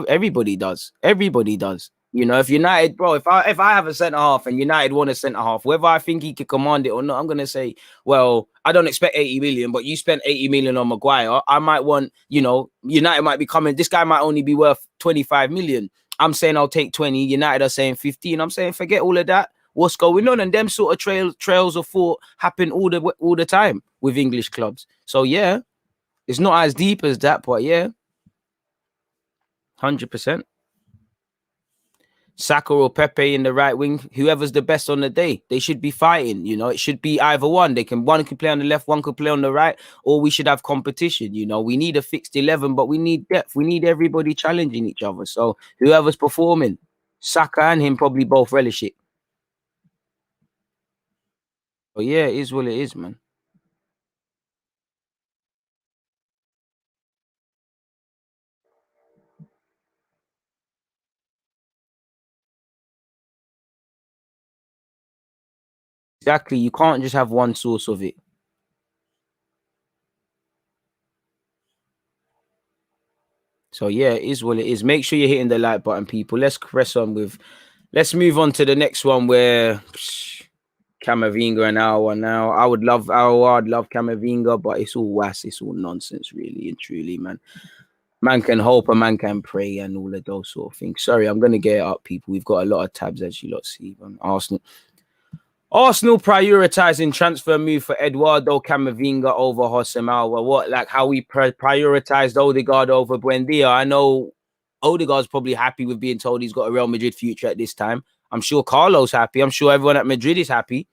Everybody does. Everybody does. You know, if United, bro, if I have a centre half and United want a centre half, whether I think he could command it or not, I'm gonna say, well, I don't expect 80 million, but you spent 80 million on Maguire. I might want, you know, United might be coming. This guy might only be worth 25 million. I'm saying I'll take 20. United are saying 15. I'm saying forget all of that. What's going on? And them sort of trails of thought happen all the time with English clubs. So yeah, it's not as deep as that, but yeah, 100%. Saka or Pepe in the right wing, whoever's the best on the day, they should be fighting. You know, it should be either one. One can play on the left, one could play on the right, or we should have competition. You know, we need a fixed 11, but we need depth. We need everybody challenging each other. So whoever's performing, Saka and him probably both relish it. But yeah, it is what it is, man. Exactly. You can't just have one source of it. So yeah, it is what it is. Make sure you're hitting the like button, people. Let's press on with. Let's move on to the next one where Camavinga and Aouar now. I would love Aouar, I'd love Camavinga, but it's all was, it's all nonsense, really and truly, man. Man can hope, a man can pray, and all of those sort of things. Sorry, I'm gonna get it up, people. We've got a lot of tabs, as you lot see. Arsenal prioritizing transfer move for Eduardo Camavinga over Hosam Aouar. What, like how we prioritized Odegaard over Buendia? I know Odegaard's probably happy with being told he's got a Real Madrid future at this time. I'm sure Carlo's happy. I'm sure everyone at Madrid is happy.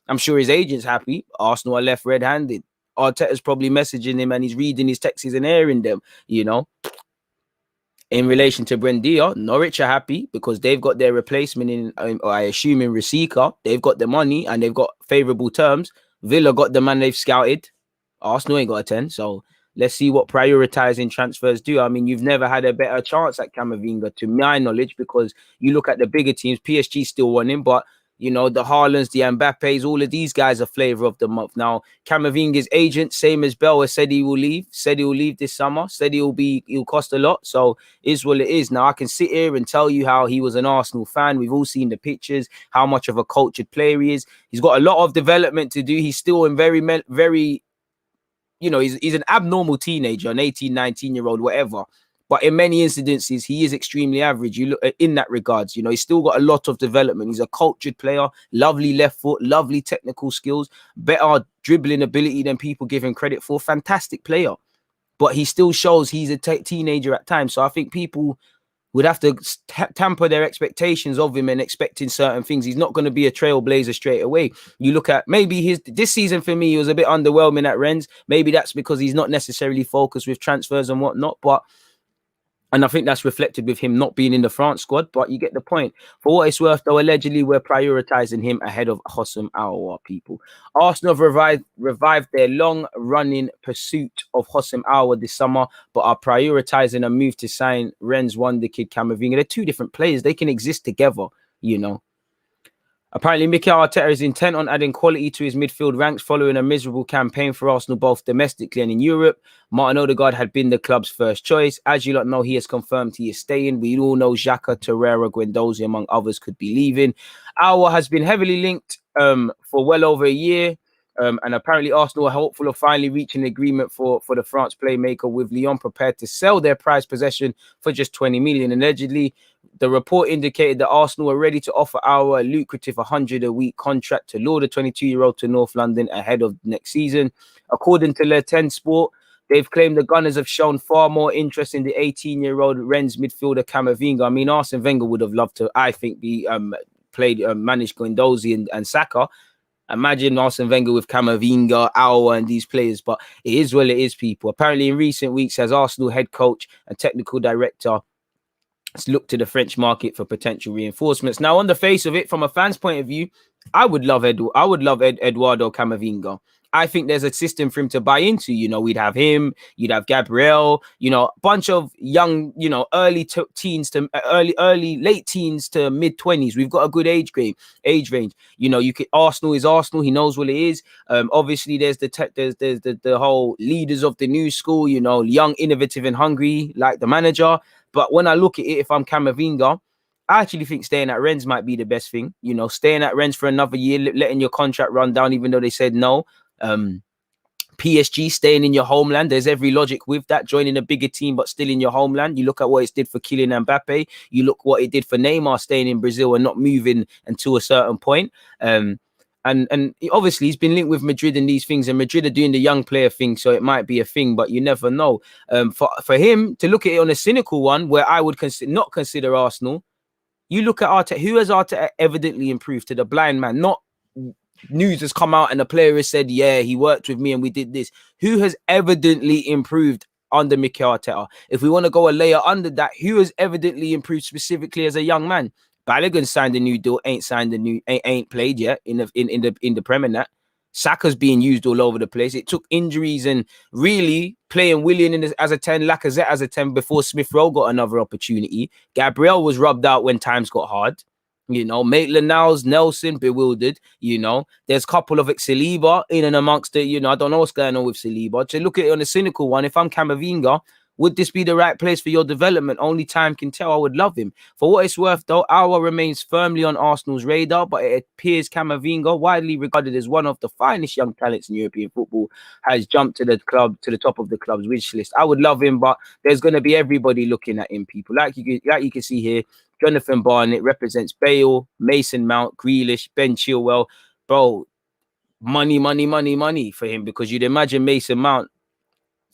I'm sure his agent's happy. Arsenal are left red-handed. Arteta's probably messaging him and he's reading his texts and airing them, you know. In relation to Buendia, Norwich are happy because they've got their replacement in, I assume, in Rasika. They've got the money and they've got favourable terms. Villa got the man they've scouted. Arsenal ain't got a 10. So let's see what prioritising transfers do. I mean, you've never had a better chance at Camavinga, to my knowledge, because you look at the bigger teams. PSG still won him, but you know, the Haalands, the Mbappes, all of these guys are flavour of the month. Now, Camavinga's agent, same as Bell, has said he will leave. Said he will leave this summer. Said he'll cost a lot. So is what it is. Now, I can sit here and tell you how he was an Arsenal fan. We've all seen the pictures, how much of a cultured player he is. He's got a lot of development to do. He's still in very, you know, he's an abnormal teenager, an 18, 19-year-old, whatever. But in many incidences, he is extremely average. You look in that regards, you know, he's still got a lot of development. He's a cultured player, lovely left foot, lovely technical skills, better dribbling ability than people give him credit for. Fantastic player, but he still shows he's a teenager at times. So I think people would have to tamper their expectations of him and expecting certain things. He's not going to be a trailblazer straight away. You look at maybe this season for me, he was a bit underwhelming at Rennes. Maybe that's because he's not necessarily focused with transfers and whatnot, and I think that's reflected with him not being in the France squad, but you get the point. For what it's worth, though, allegedly we're prioritising him ahead of Hosam Aouar, people. Arsenal have revived their long-running pursuit of Hosam Aouar this summer, but are prioritising a move to sign Rennes wonder kid Camavinga. They're two different players. They can exist together, you know. Apparently, Mikel Arteta is intent on adding quality to his midfield ranks following a miserable campaign for Arsenal, both domestically and in Europe. Martin Ødegaard had been the club's first choice. As you lot know, he has confirmed he is staying. We all know Xhaka, Torreira, Guendouzi, among others, could be leaving. Aouar has been heavily linked for well over a year. And apparently Arsenal are hopeful of finally reaching an agreement for the France playmaker, with Lyon prepared to sell their prized possession for just 20 million. Allegedly, the report indicated that Arsenal were ready to offer Aouar a lucrative 100 a week contract to lure the 22-year-old to North London ahead of next season. According to Le 10 Sport, they've claimed the Gunners have shown far more interest in the 18-year-old Rennes midfielder Camavinga. I mean, Arsene Wenger would have loved to, I think, be managed Guendouzi and Saka. Imagine Arsene Wenger with Camavinga, Aouar, and these players. But it is what it is, people. Apparently, in recent weeks, as Arsenal head coach and technical director has looked to the French market for potential reinforcements. Now, on the face of it, from a fan's point of view, I would love Eduardo Camavinga. I think there's a system for him to buy into. You know, we'd have him, you'd have Gabriel, you know, a bunch of young, you know, late teens to mid 20s. We've got a good age range. You know, Arsenal is Arsenal. He knows what it is. Obviously, there's the whole leaders of the new school. You know, young, innovative, and hungry, like the manager. But when I look at it, if I'm Camavinga, I actually think staying at Rennes might be the best thing. You know, staying at Rennes for another year, letting your contract run down, even though they said no. PSG, staying in your homeland. There's every logic with that, joining a bigger team, but still in your homeland. You look at what it did for Kylian Mbappe. You look what it did for Neymar, staying in Brazil and not moving until a certain point. And obviously he's been linked with Madrid and these things, and Madrid are doing the young player thing, so it might be a thing, but you never know. For him to look at it on a cynical one, where I would not consider Arsenal, you look at Arteta. Who has Arteta evidently improved to the blind man? Not news has come out and the player has said, yeah, he worked with me and we did this. Who has evidently improved under Mikel Arteta? If we want to go a layer under that, who has evidently improved specifically as a young man? Balogun signed a new deal, ain't played yet in the Premier League. Saka's being used all over the place. It took injuries and really playing Willian as a 10, Lacazette as a 10 before Smith Rowe got another opportunity. Gabriel was rubbed out when times got hard. You know, Maitland-Niles, Nelson, bewildered. You know, there's a couple of Saliba in and amongst it. You know, I don't know what's going on with Saliba. To look at it on a cynical one, if I'm Camavinga, would this be the right place for your development? Only time can tell. I would love him. For what it's worth, though, Aouar remains firmly on Arsenal's radar, but it appears Camavinga, widely regarded as one of the finest young talents in European football, has jumped to the top of the club's wish list. I would love him, but there's going to be everybody looking at him, people. Like you can see here, Jonathan Barnett represents Bale, Mason Mount, Grealish, Ben Chilwell. Bro, money for him, because you'd imagine Mason Mount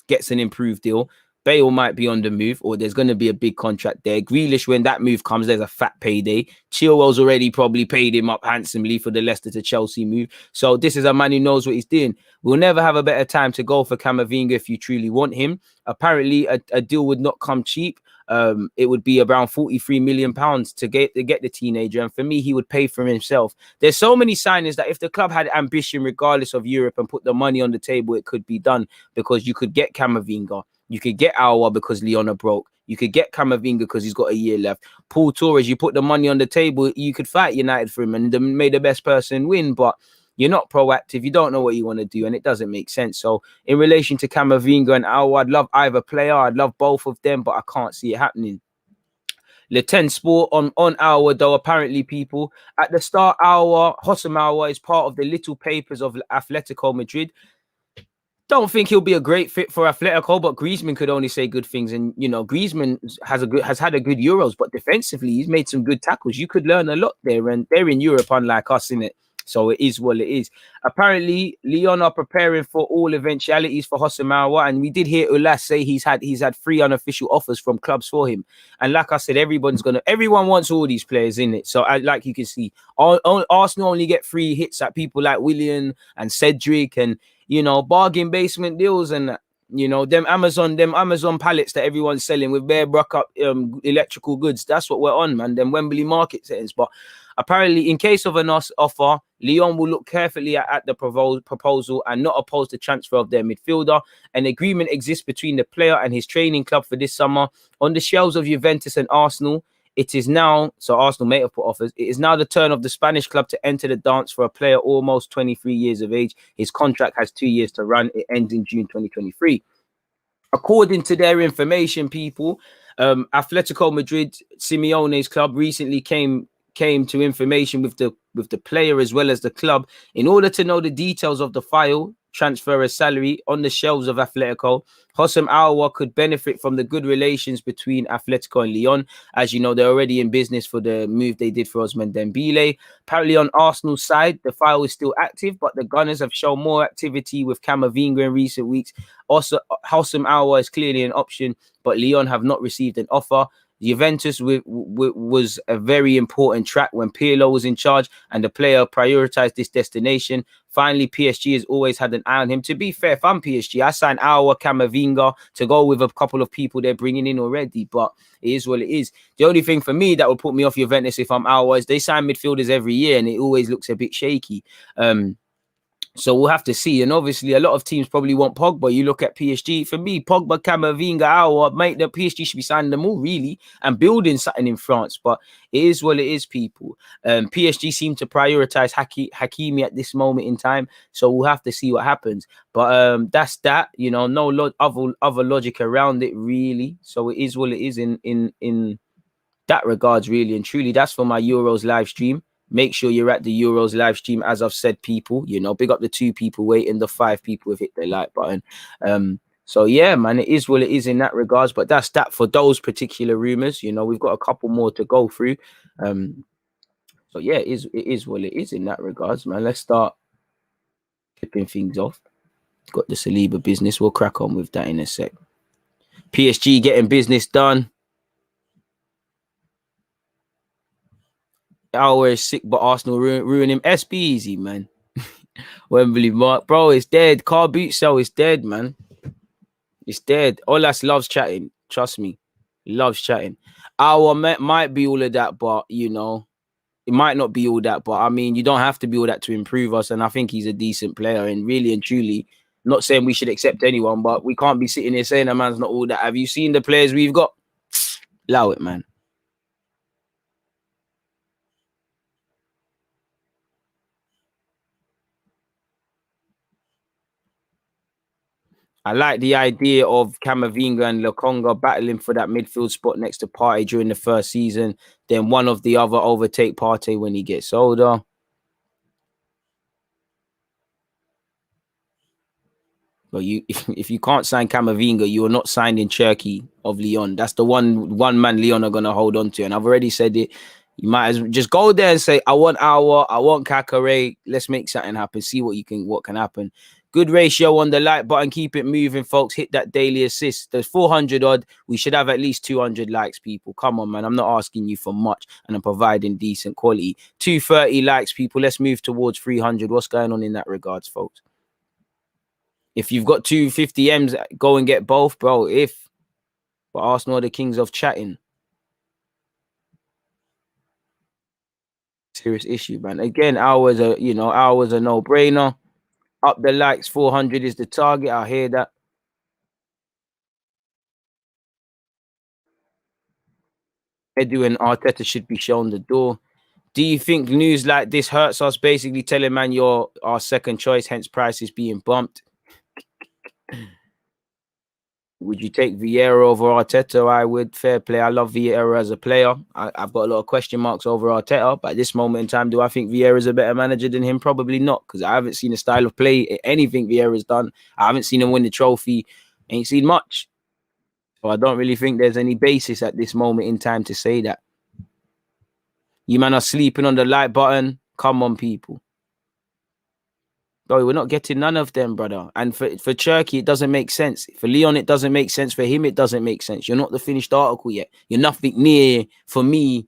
gets an improved deal. Bale might be on the move, or there's going to be a big contract there. Grealish, when that move comes, there's a fat payday. Chilwell's already probably paid him up handsomely for the Leicester to Chelsea move. So this is a man who knows what he's doing. We'll never have a better time to go for Camavinga if you truly want him. Apparently, a deal would not come cheap. It would be around £43 million to get the teenager, and for me, he would pay for himself. There's so many signings that if the club had ambition, regardless of Europe, and put the money on the table, it could be done, because you could get Camavinga, you could get Aouar because Leon are broke, you could get Camavinga because he's got a year left. Paul Torres, you put the money on the table, you could fight United for him and may the best person win, but you're not proactive. You don't know what you want to do, and it doesn't make sense. So in relation to Camavinga and Aouar, I'd love either player. I'd love both of them, but I can't see it happening. Le 10 Sport on Aouar, though, apparently, people, at the start, Hossam Aouar is part of the little papers of Atletico Madrid. Don't think he'll be a great fit for Atletico, but Griezmann could only say good things. And, you know, Griezmann has had a good Euros, but defensively, he's made some good tackles. You could learn a lot there, and they're in Europe, unlike us, innit? So it is what it is. Apparently, Lyon are preparing for all eventualities for Hossam Aouar, and we did hear Ulas say he's had 3 unofficial offers from clubs for him. And like I said, everyone wants all these players in it. So like you can see, Arsenal only get 3 hits at people like Willian and Cedric, and, you know, bargain basement deals, and you know, them Amazon pallets that everyone's selling with bare brock up electrical goods. That's what we're on, man. Them Wembley market settings. But apparently, in case of an offer, Lyon will look carefully at the proposal and not oppose the transfer of their midfielder. An agreement exists between the player and his training club for this summer. On the shelves of Juventus and Arsenal, it is now, so Arsenal may have put offers, it is now the turn of the Spanish club to enter the dance for a player almost 23 years of age. His contract has 2 years to run. It ends in June 2023. According to their information, people, Atletico Madrid, Simeone's club, recently came to information with the player as well as the club in order to know the details of the file, transfer a salary on the shelves of Atletico. Hossam Aouar could benefit from the good relations between Atletico and Lyon. As you know, they're already in business for the move they did for Ousmane Dembele. Apparently on Arsenal's side, the file is still active, but the Gunners have shown more activity with Camavinga in recent weeks. Also, Hossam Aouar is clearly an option, but Lyon have not received an offer. Juventus was a very important track when Pirlo was in charge, and the player prioritized this destination. Finally, PSG has always had an eye on him. To be fair, if I'm PSG, I sign Aouar, Camavinga to go with a couple of people they're bringing in already, but it is what it is. The only thing for me that would put me off Juventus if I'm Aouar is they sign midfielders every year, and it always looks a bit shaky. So we'll have to see. And obviously, a lot of teams probably want Pogba. You look at PSG. For me, Pogba, Camavinga, Aouar, mate, the PSG should be signing them all, really, and building something in France. But it is what it is, people. PSG seem to prioritize Hakimi at this moment in time. So we'll have to see what happens. But that's that. You know, no other logic around it, really. So it is what it is in that regards, really and truly. That's for my Euros live stream. Make sure you're at the Euros live stream, as I've said, people. You know, big up the 2 people waiting, the 5 people have hit the like button. So yeah, man, it is what it is in that regards. But that's that for those particular rumors. You know, we've got a couple more to go through. So yeah, it is what it is in that regards, man. Let's start clipping things off. Got the Saliba business. We'll crack on with that in a sec. PSG getting business done. Aouar is sick, but Arsenal ruin him. SB easy, man. Wembley Mark, bro, it's dead. Car boot sale is dead, man. It's dead. Olas loves chatting. Trust me, he loves chatting. Aouar might be all of that, but you know, it might not be all that. But I mean, you don't have to be all that to improve us. And I think he's a decent player. And really and truly, not saying we should accept anyone, but we can't be sitting here saying a man's not all that. Have you seen the players we've got? Allow it, man. I like the idea of Camavinga and Lokonga battling for that midfield spot next to Partey during the first season. Then one of the other overtake Partey when he gets older. But if you can't sign Camavinga, you are not signing Cherki of Lyon. That's the one man Lyon are gonna hold on to. And I've already said it. You might as well just go there and say, I want Aouar, I want Kakare. Let's make something happen. See what can happen. Good ratio on the like button. Keep it moving, folks. Hit that daily assist. There's 400 odd. We should have at least 200 likes, people. Come on, man. I'm not asking you for much, and I'm providing decent quality. 230 likes, people. Let's move towards 300. What's going on in that regards, folks? If you've got 250 M's, go and get both, bro. But Arsenal are the kings of chatting. Serious issue, man. Again, ours are a no-brainer. Up the likes, 400 is the target. I hear that. Edu and Arteta should be shown the door. Do you think news like this hurts us? Basically telling man you're our second choice, hence prices being bumped. Would you take Vieira over Arteta? I would. Fair play. I love Vieira as a player. I've got a lot of question marks over Arteta, but at this moment in time, do I think Vieira is a better manager than him? Probably not, because I haven't seen a style of play, anything Vieira's done. I haven't seen him win the trophy. Ain't seen much. So I don't really think there's any basis at this moment in time to say that. You man are sleeping on the like button. Come on, people. Bro, we're not getting none of them, brother. And for Cherki, it doesn't make sense. For Lyon, it doesn't make sense. For him, it doesn't make sense. You're not the finished article yet. You're nothing near, for me,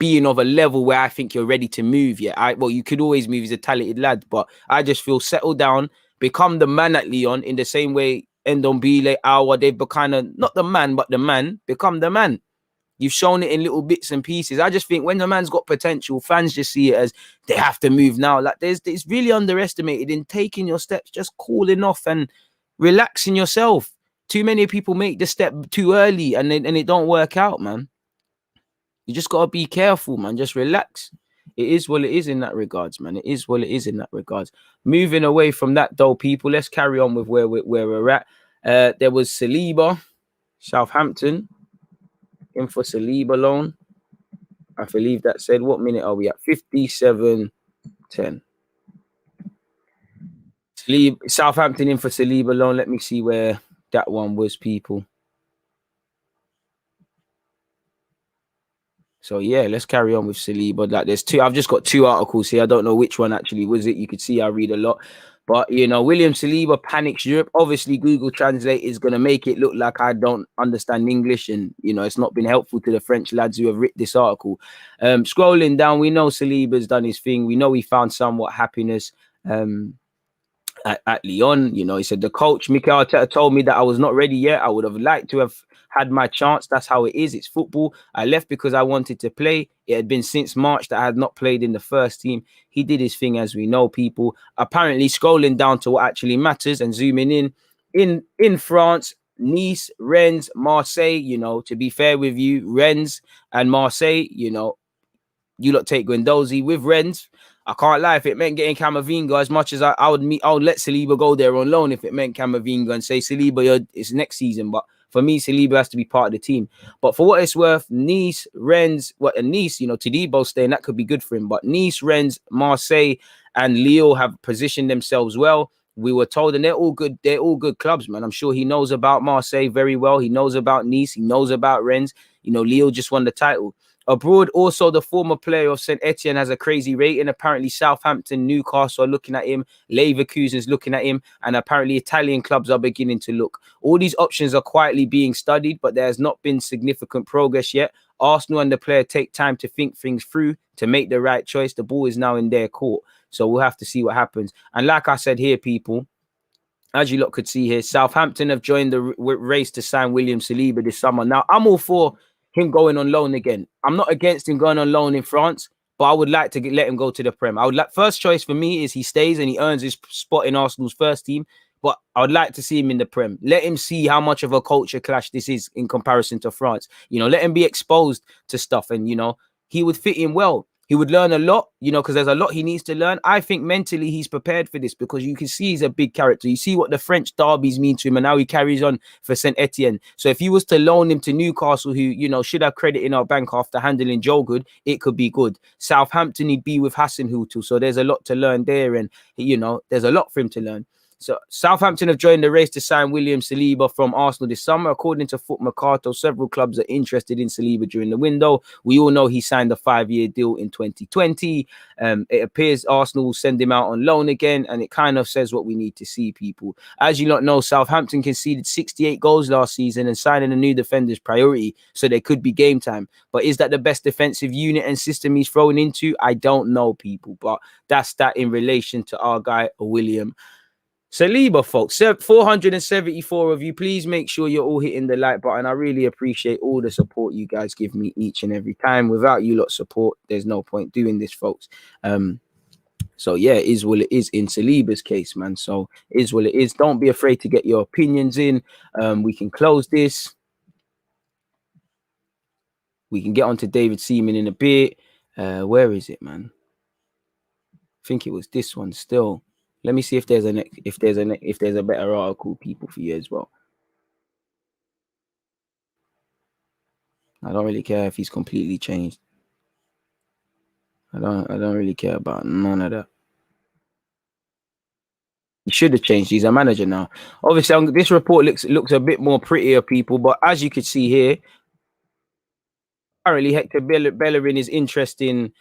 being of a level where I think you're ready to move yet. Well, you could always move. He's a talented lad, but I just feel settle down, become the man at Lyon in the same way Ndombele, Aouar, they've become kind of, not the man, but the man, become the man. You've shown it in little bits and pieces. I just think when the man's got potential, fans just see it as they have to move now. Like it's really underestimated in taking your steps, just cooling off and relaxing yourself. Too many people make the step too early and it don't work out, man. You just got to be careful, man. Just relax. It is what it is in that regards, man. It is what it is in that regards. Moving away from that, though, people, let's carry on with where we're at. There was SALIBA, Southampton. In for SALIBA loan. I believe that said, what minute are we at? 57-10. Southampton in for SALIBA loan. Let me see where that one was, people. So yeah, let's carry on with SALIBA. Like there's two. I've just got two articles here. I don't know which one actually was it. You could see I read a lot. But, William SALIBA panics Europe. Obviously, Google Translate is going to make it look like I don't understand English. And, it's not been helpful to the French lads who have written this article. Scrolling down, we know SALIBA's done his thing. We know he found somewhat happiness at Lyon. He said, the coach, Mikel Arteta, told me that I was not ready yet. I would have liked to have had my chance. That's how it is. It's football. I left because I wanted to play. It had been since March that I had not played in the first team. He did his thing, as we know, people. Apparently, scrolling down to what actually matters and zooming in France, Nice, Rennes, Marseille, to be fair with you, Rennes and Marseille, you lot take Guendouzi with Rennes. I can't lie, if it meant getting Camavinga, as much as I would let SALIBA go there on loan if it meant Camavinga and say, SALIBA, it's next season. But for me, SALIBA has to be part of the team. But for what it's worth, Nice, Rennes, Nice, Todibo staying, that could be good for him. But Nice, Rennes, Marseille, and Lille have positioned themselves well. We were told, and they're all good clubs, man. I'm sure he knows about Marseille very well. He knows about Nice. He knows about Rennes. Lille just won the title. Abroad, also, the former player of St. Etienne has a crazy rating. Apparently, Southampton, Newcastle are looking at him. Leverkusen's looking at him. And apparently, Italian clubs are beginning to look. All these options are quietly being studied, but there has not been significant progress yet. Arsenal and the player take time to think things through to make the right choice. The ball is now in their court. So we'll have to see what happens. And like I said here, people, as you lot could see here, Southampton have joined the race to sign William SALIBA this summer. Now, I'm all for him going on loan again. I'm not against him going on loan in France, but I would like to let him go to the Prem. I would like, first choice for me is he stays and he earns his spot in Arsenal's first team, but I would like to see him in the Prem. Let him see how much of a culture clash this is in comparison to France. Let him be exposed to stuff and, he would fit in well. He would learn a lot, you know, because there's a lot he needs to learn. I think mentally he's prepared for this because you can see he's a big character. You see what the French derbies mean to him, and now he carries on for St. Etienne. So if you was to loan him to Newcastle, who, you know, should have credit in our bank after handling Joe Good, it could be good. Southampton, he'd be with Hasenhuttl. So there's a lot to learn there, and, you know, there's a lot for him to learn. So Southampton have joined the race to sign William Saliba from Arsenal this summer. According to Foot Mercato, several clubs are interested in Saliba during the window. We all know he signed a 5-year deal in 2020. It appears Arsenal will send him out on loan again, and it kind of says what we need to see, people. As you lot know, Southampton conceded 68 goals last season, and signing a new defender is priority, so there could be game time. But is that the best defensive unit and system he's thrown into? I don't know, people, but that's that in relation to our guy, William Saliba, folks. 474 of you. Please make sure you're all hitting the like button. I really appreciate all the support you guys give me each and every time. Without you lot support, there's no point doing this, folks. So yeah, it is what it is in Saliba's case, man. So it is what it is. Don't be afraid to get your opinions in. We can close this. We can get on to David Seaman in a bit. Where is it, man? I think it was this one still. Let me see if there's a better article, people, for you as well. I don't really care if he's completely changed. I don't really care about none of that. He should have changed. He's a manager now. Obviously, this report looks a bit more prettier, people. But as you can see here, apparently Hector Bellerin is interested in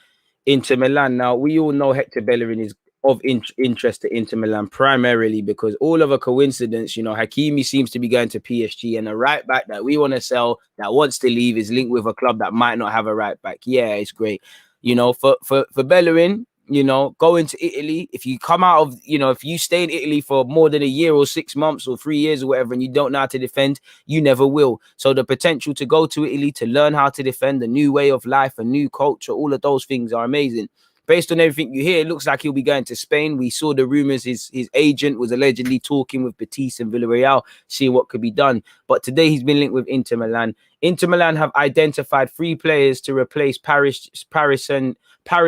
Inter Milan. Now, we all know Hector Bellerin is of interest to Inter Milan primarily because all of a coincidence, you know, Hakimi seems to be going to PSG, and a right back that we want to sell that wants to leave is linked with a club that might not have a right back. Yeah, it's great. You know, for Bellerin, you know, going to Italy, if you come out of, you know, if you stay in Italy for more than a year or 6 months or 3 years or whatever, and you don't know how to defend, you never will. So the potential to go to Italy to learn how to defend, a new way of life, a new culture, all of those things are amazing. Based on everything you hear, it looks like he'll be going to Spain. We saw the rumors his agent was allegedly talking with Betis and Villarreal, seeing what could be done. But today he's been linked with Inter Milan. Inter Milan have identified 3 players to replace Paris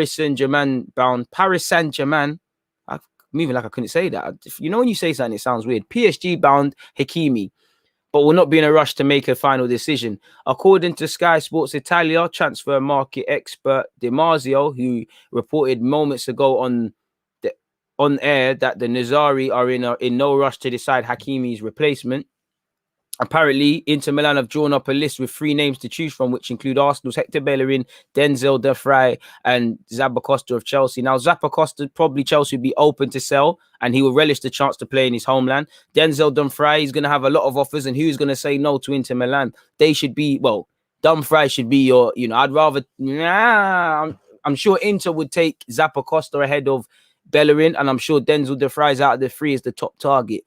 Saint-Germain bound. Paris Saint-Germain. I'm moving like I couldn't say that. You know when you say something, it sounds weird. PSG bound Hakimi, but will not be in a rush to make a final decision. According to Sky Sports Italia, transfer market expert Di Marzio, who reported moments ago on air that the Nazari are in no rush to decide Hakimi's replacement. Apparently, Inter Milan have drawn up a list with 3 names to choose from, which include Arsenal's Hector Bellerin, Denzel Dumfries, and Zappacosta of Chelsea. Now, Zappacosta, probably Chelsea would be open to sell, and he will relish the chance to play in his homeland. Denzel Dumfries is going to have a lot of offers, and who's going to say no to Inter Milan? They should be, well, Dumfries should be your, you know, I'd rather, I'm sure Inter would take Zappacosta ahead of Bellerin, and I'm sure Denzel Dumfries out of the 3 is the top target.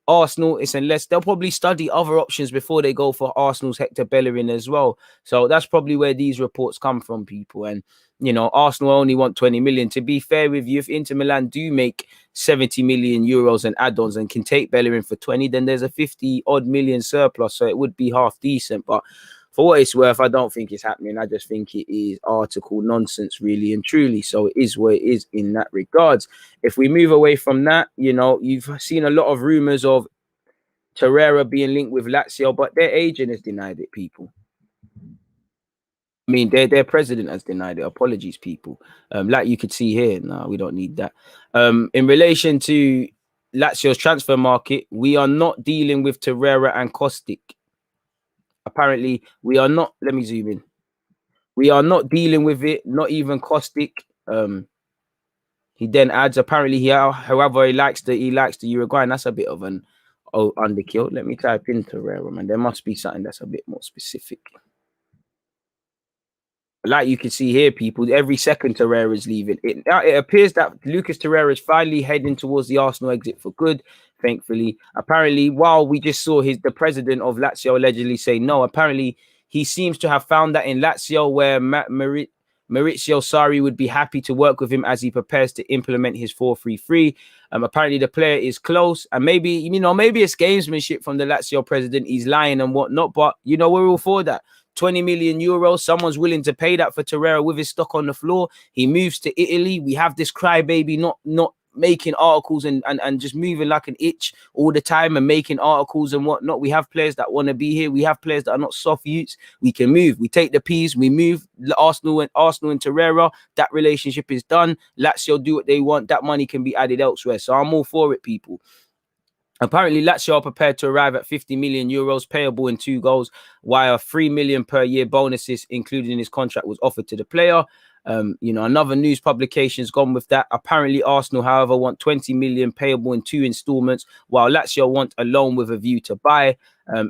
Arsenal, it's unless they'll probably study other options before they go for Arsenal's Hector Bellerin as well. So that's probably where these reports come from, people. And, you know, Arsenal only want 20 million. To be fair with you, if Inter Milan do make 70 million euros and add-ons and can take Bellerin for 20, then there's a 50 odd million surplus. So it would be half decent. But for what it's worth, I don't think it's happening. I just think it is article nonsense, really and truly. So it is what it is in that regards. If we move away from that, you know, you've seen a lot of rumors of Torreira being linked with Lazio, but their agent has denied it, people. I mean, their president has denied it. Apologies, people. Like you could see here. No, we don't need that. In relation to Lazio's transfer market, we are not dealing with Torreira and Kostic. Apparently, we are not. Let me zoom in. We are not dealing with it. Not even Kostic. He then adds. Apparently, however, he likes the Uruguayan. That's a bit of an underkill. Let me type in Torreira, man. There must be something that's a bit more specific. Like you can see here, people, every second Torreira is leaving. It appears that Lucas Torreira is finally heading towards the Arsenal exit for good, thankfully. Apparently, while we just saw the president of Lazio allegedly say no, apparently he seems to have found that in Lazio where Maurizio Sarri would be happy to work with him as he prepares to implement his 4-3-3. Apparently the player is close, and maybe, you know, maybe it's gamesmanship from the Lazio president. He's lying and whatnot, but, you know, we're all for that. 20 million euros. Someone's willing to pay that for Torreira with his stock on the floor. He moves to Italy. We have this crybaby not making articles and just moving like an itch all the time and making articles and whatnot. We have players that want to be here. We have players that are not soft youths. We can move. We take the P's. We move. Arsenal and Torreira, that relationship is done. Lazio do what they want. That money can be added elsewhere. So I'm all for it, people. Apparently, Lazio are prepared to arrive at 50 million euros payable in 2 goals, while 3 million per year bonuses, including his contract, was offered to the player. Another news publication's gone with that. Apparently, Arsenal, however, want 20 million payable in 2 installments, while Lazio want a loan with a view to buy.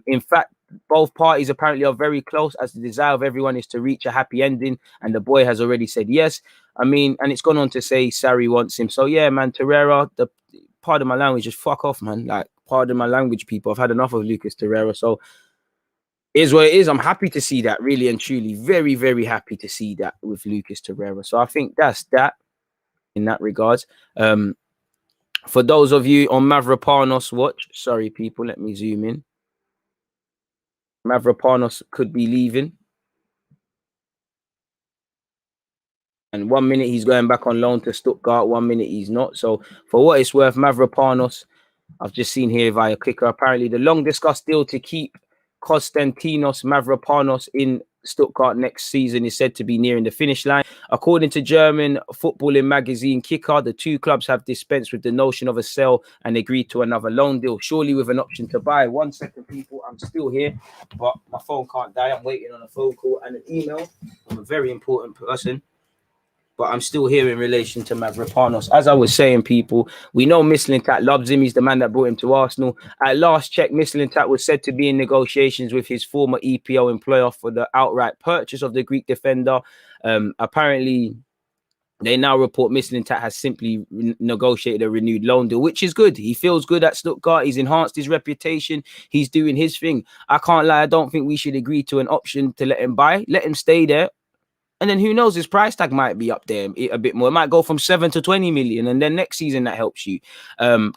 In fact, both parties apparently are very close, as the desire of everyone is to reach a happy ending, and the boy has already said yes. And it's gone on to say Sarri wants him. So yeah, man, Torreira, pardon my language, just fuck off, man. Like, pardon my language, people. I've had enough of Lucas Torreira. So it is what it is. I'm happy to see that, really and truly. Very, very happy to see that with Lucas Torreira. So I think that's that in that regards. For those of you on Mavropanos watch, sorry, people, let me zoom in. Mavropanos could be leaving. And 1 minute he's going back on loan to Stuttgart, 1 minute he's not. So for what it's worth, Mavropanos, I've just seen here via Clicker, apparently the long discussed deal to keep Konstantinos Mavropanos in Stuttgart next season is said to be nearing the finish line. According to German footballing magazine Kicker, the 2 clubs have dispensed with the notion of a sell and agreed to another loan deal, surely with an option to buy. 1 second, people, I'm still here, but my phone can't die. I'm waiting on a phone call and an email. I'm a very important person. But I'm still here in relation to Mavropanos. As I was saying, people, we know Mislintat loves him. He's the man that brought him to Arsenal. At last check, Mislintat was said to be in negotiations with his former EPO employer for the outright purchase of the Greek defender. Apparently, they now report Mislintat has simply negotiated a renewed loan deal, which is good. He feels good at Stuttgart. He's enhanced his reputation. He's doing his thing. I can't lie. I don't think we should agree to an option to let him buy. Let him stay there. And then who knows, his price tag might be up there a bit more. It might go from 7 to 20 million. And then next season, that helps you.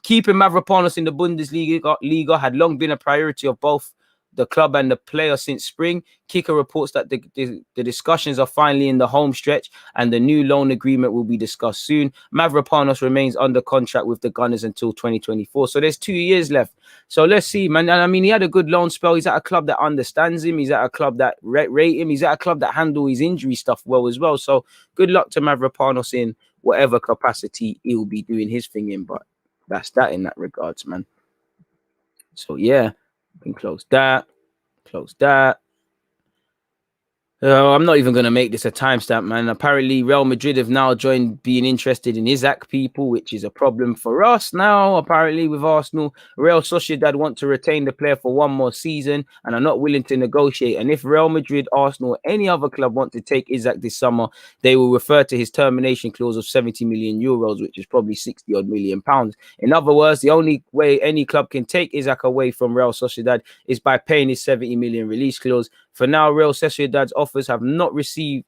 Keeping Mavropanos in the Bundesliga had long been a priority of both the club and the player since spring. Kicker reports that the discussions are finally in the home stretch and the new loan agreement will be discussed soon. Mavropanos remains under contract with the Gunners until 2024. So there's 2 years left. So let's see, man. And he had a good loan spell. He's at a club that understands him. He's at a club that rate him. He's at a club that handle his injury stuff well as well. So good luck to Mavropanos in whatever capacity he will be doing his thing in. But that's that in that regards, man. So yeah. We can close that. I'm not even going to make this a timestamp, man. Apparently, Real Madrid have now joined being interested in Isak, people, which is a problem for us now. Apparently, with Arsenal, Real Sociedad want to retain the player for 1 more season and are not willing to negotiate. And if Real Madrid, Arsenal, or any other club want to take Isak this summer, they will refer to his termination clause of 70 million euros, which is probably 60 odd million pounds. In other words, the only way any club can take Isak away from Real Sociedad is by paying his 70 million release clause. For now, Real Sociedad's offices have not received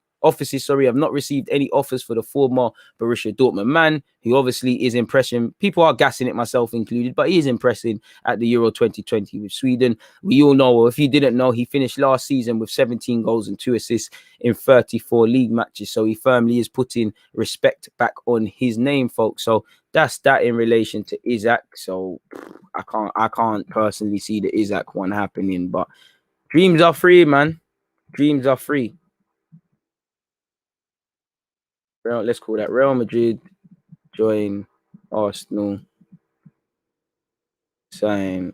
any offers for the former Borussia Dortmund man, who obviously is impressing. People are gassing it, myself included, but he is impressing at the Euro 2020 with Sweden. We all know, or if you didn't know, he finished last season with 17 goals and 2 assists in 34 league matches. So he firmly is putting respect back on his name, folks. So that's that in relation to Isak. So I can't personally see the Isak one happening, but dreams are free, man. Dreams are free. Let's call that Real Madrid join Arsenal. Sign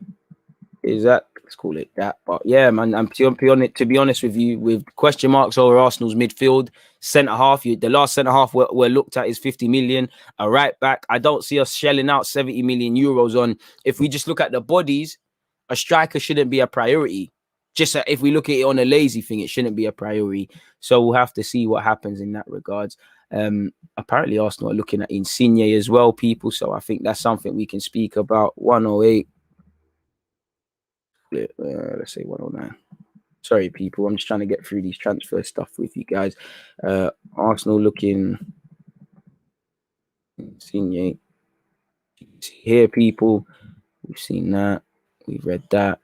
Isak. Let's call it that. But yeah, man, I'm to be honest with you, with question marks over Arsenal's midfield, centre half. The last centre half we're looked at is 50 million. A right back. I don't see us shelling out 70 million euros on. If we just look at the bodies, a striker shouldn't be a priority. Just if we look at it on a lazy thing, it shouldn't be a priority. So we'll have to see what happens in that regards. Apparently, Arsenal are looking at Insigne as well, people. So I think that's something we can speak about. 108. Let's say 109. Sorry, people. I'm just trying to get through these transfer stuff with you guys. Arsenal looking Insigne. Here, people. We've seen that. We've read that.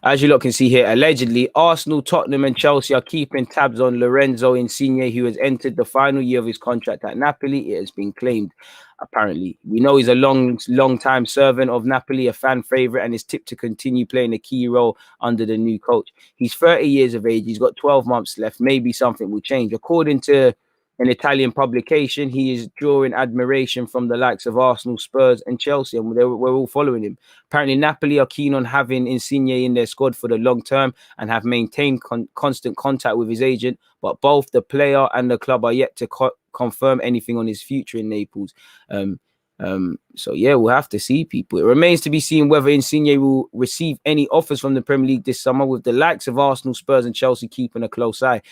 As you lot can see here, allegedly, Arsenal, Tottenham and Chelsea are keeping tabs on Lorenzo Insigne, who has entered the final year of his contract at Napoli. It has been claimed, apparently. We know he's a long time servant of Napoli, a fan favourite, and is tipped to continue playing a key role under the new coach. He's 30 years of age. He's got 12 months left. Maybe something will change. According to an Italian publication, he is drawing admiration from the likes of Arsenal, Spurs and Chelsea, and we're all following him. Apparently, Napoli are keen on having Insigne in their squad for the long term and have maintained constant contact with his agent, but both the player and the club are yet to confirm anything on his future in Naples. So yeah, we'll have to see, people. It remains to be seen whether Insigne will receive any offers from the Premier League this summer, with the likes of Arsenal, Spurs and Chelsea keeping a close eye.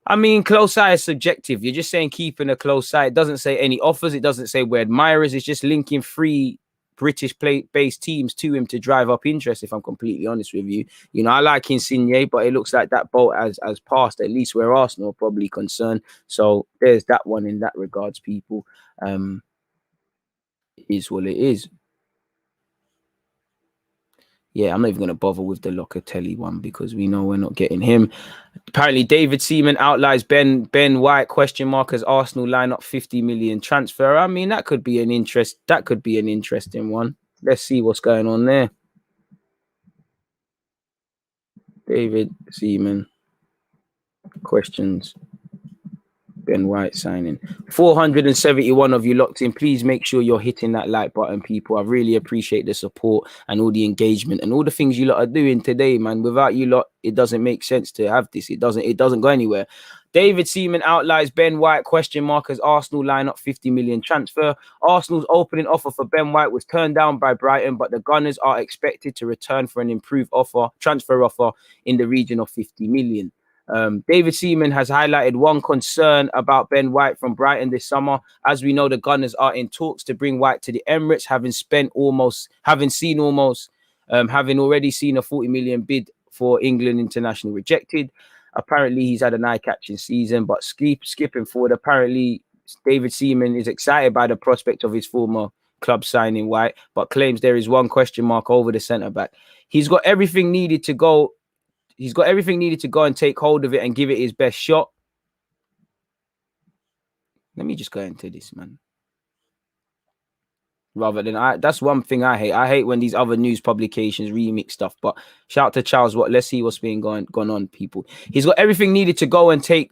I mean, close eye is subjective. You're just saying keeping a close eye. It doesn't say any offers. It doesn't say we're admirers. It's just linking three British-based teams to him to drive up interest, if I'm completely honest with you. You know, I like Insigne, but it looks like that boat has passed, at least where Arsenal are probably concerned. So there's that one in that regards, people. It is what it is. Yeah, I'm not even going to bother with the Locatelli one because we know we're not getting him. Apparently, David Seaman outlines Ben White question mark as Arsenal line up 50 million transfer. I mean, that could be an interesting one. Let's see what's going on there. David Seaman questions Ben White signing. 471 of you locked in. Please make sure you're hitting that like button, people. I really appreciate the support and all the engagement and all the things you lot are doing today, man. Without you lot, it doesn't make sense to have this. It doesn't go anywhere. David Seaman outlines Ben White question mark as Arsenal line up 50 million transfer. Arsenal's opening offer for Ben White was turned down by Brighton, but the Gunners are expected to return for an improved transfer offer in the region of 50 million. David Seaman has highlighted one concern about Ben White from Brighton this summer. As we know, the Gunners are in talks to bring White to the Emirates, having already seen a 40 million bid for England international rejected. Apparently, he's had an eye-catching season, but skipping forward, apparently David Seaman is excited by the prospect of his former club signing White, but claims there is one question mark over the centre-back. He's got everything needed to go and take hold of it and give it his best shot. Let me just go into this, man. Rather than that's one thing I hate. I hate when these other news publications remix stuff. But shout out to Charles. Let's see what's been gone on, people. He's got everything needed to go and take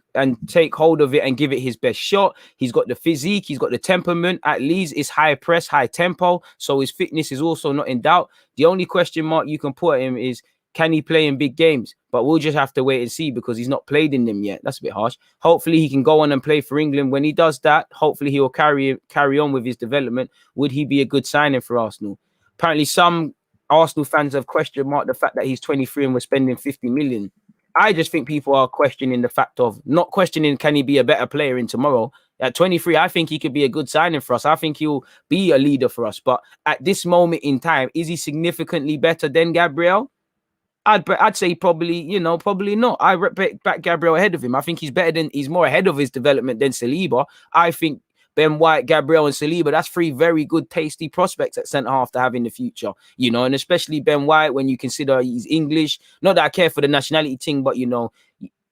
hold of it and give it his best shot. He's got the physique. He's got the temperament. At least it's high press, high tempo. So his fitness is also not in doubt. The only question mark you can put him is, can he play in big games? But we'll just have to wait and see because he's not played in them yet. That's a bit harsh. Hopefully he can go on and play for England. When he does that, hopefully he will carry on with his development. Would he be a good signing for Arsenal? Apparently some Arsenal fans have question marked the fact that he's 23 and we're spending 50 million. I just think people are questioning the fact of not questioning, can he be a better player in tomorrow? At 23, I think he could be a good signing for us. I think he'll be a leader for us. But at this moment in time, is he significantly better than Gabriel? I'd say probably not. I back Gabriel ahead of him. I think he's more ahead of his development than Saliba. I think Ben White, Gabriel and Saliba, that's three very good, tasty prospects at centre-half to have in the future, and especially Ben White when you consider he's English. Not that I care for the nationality thing, but, you've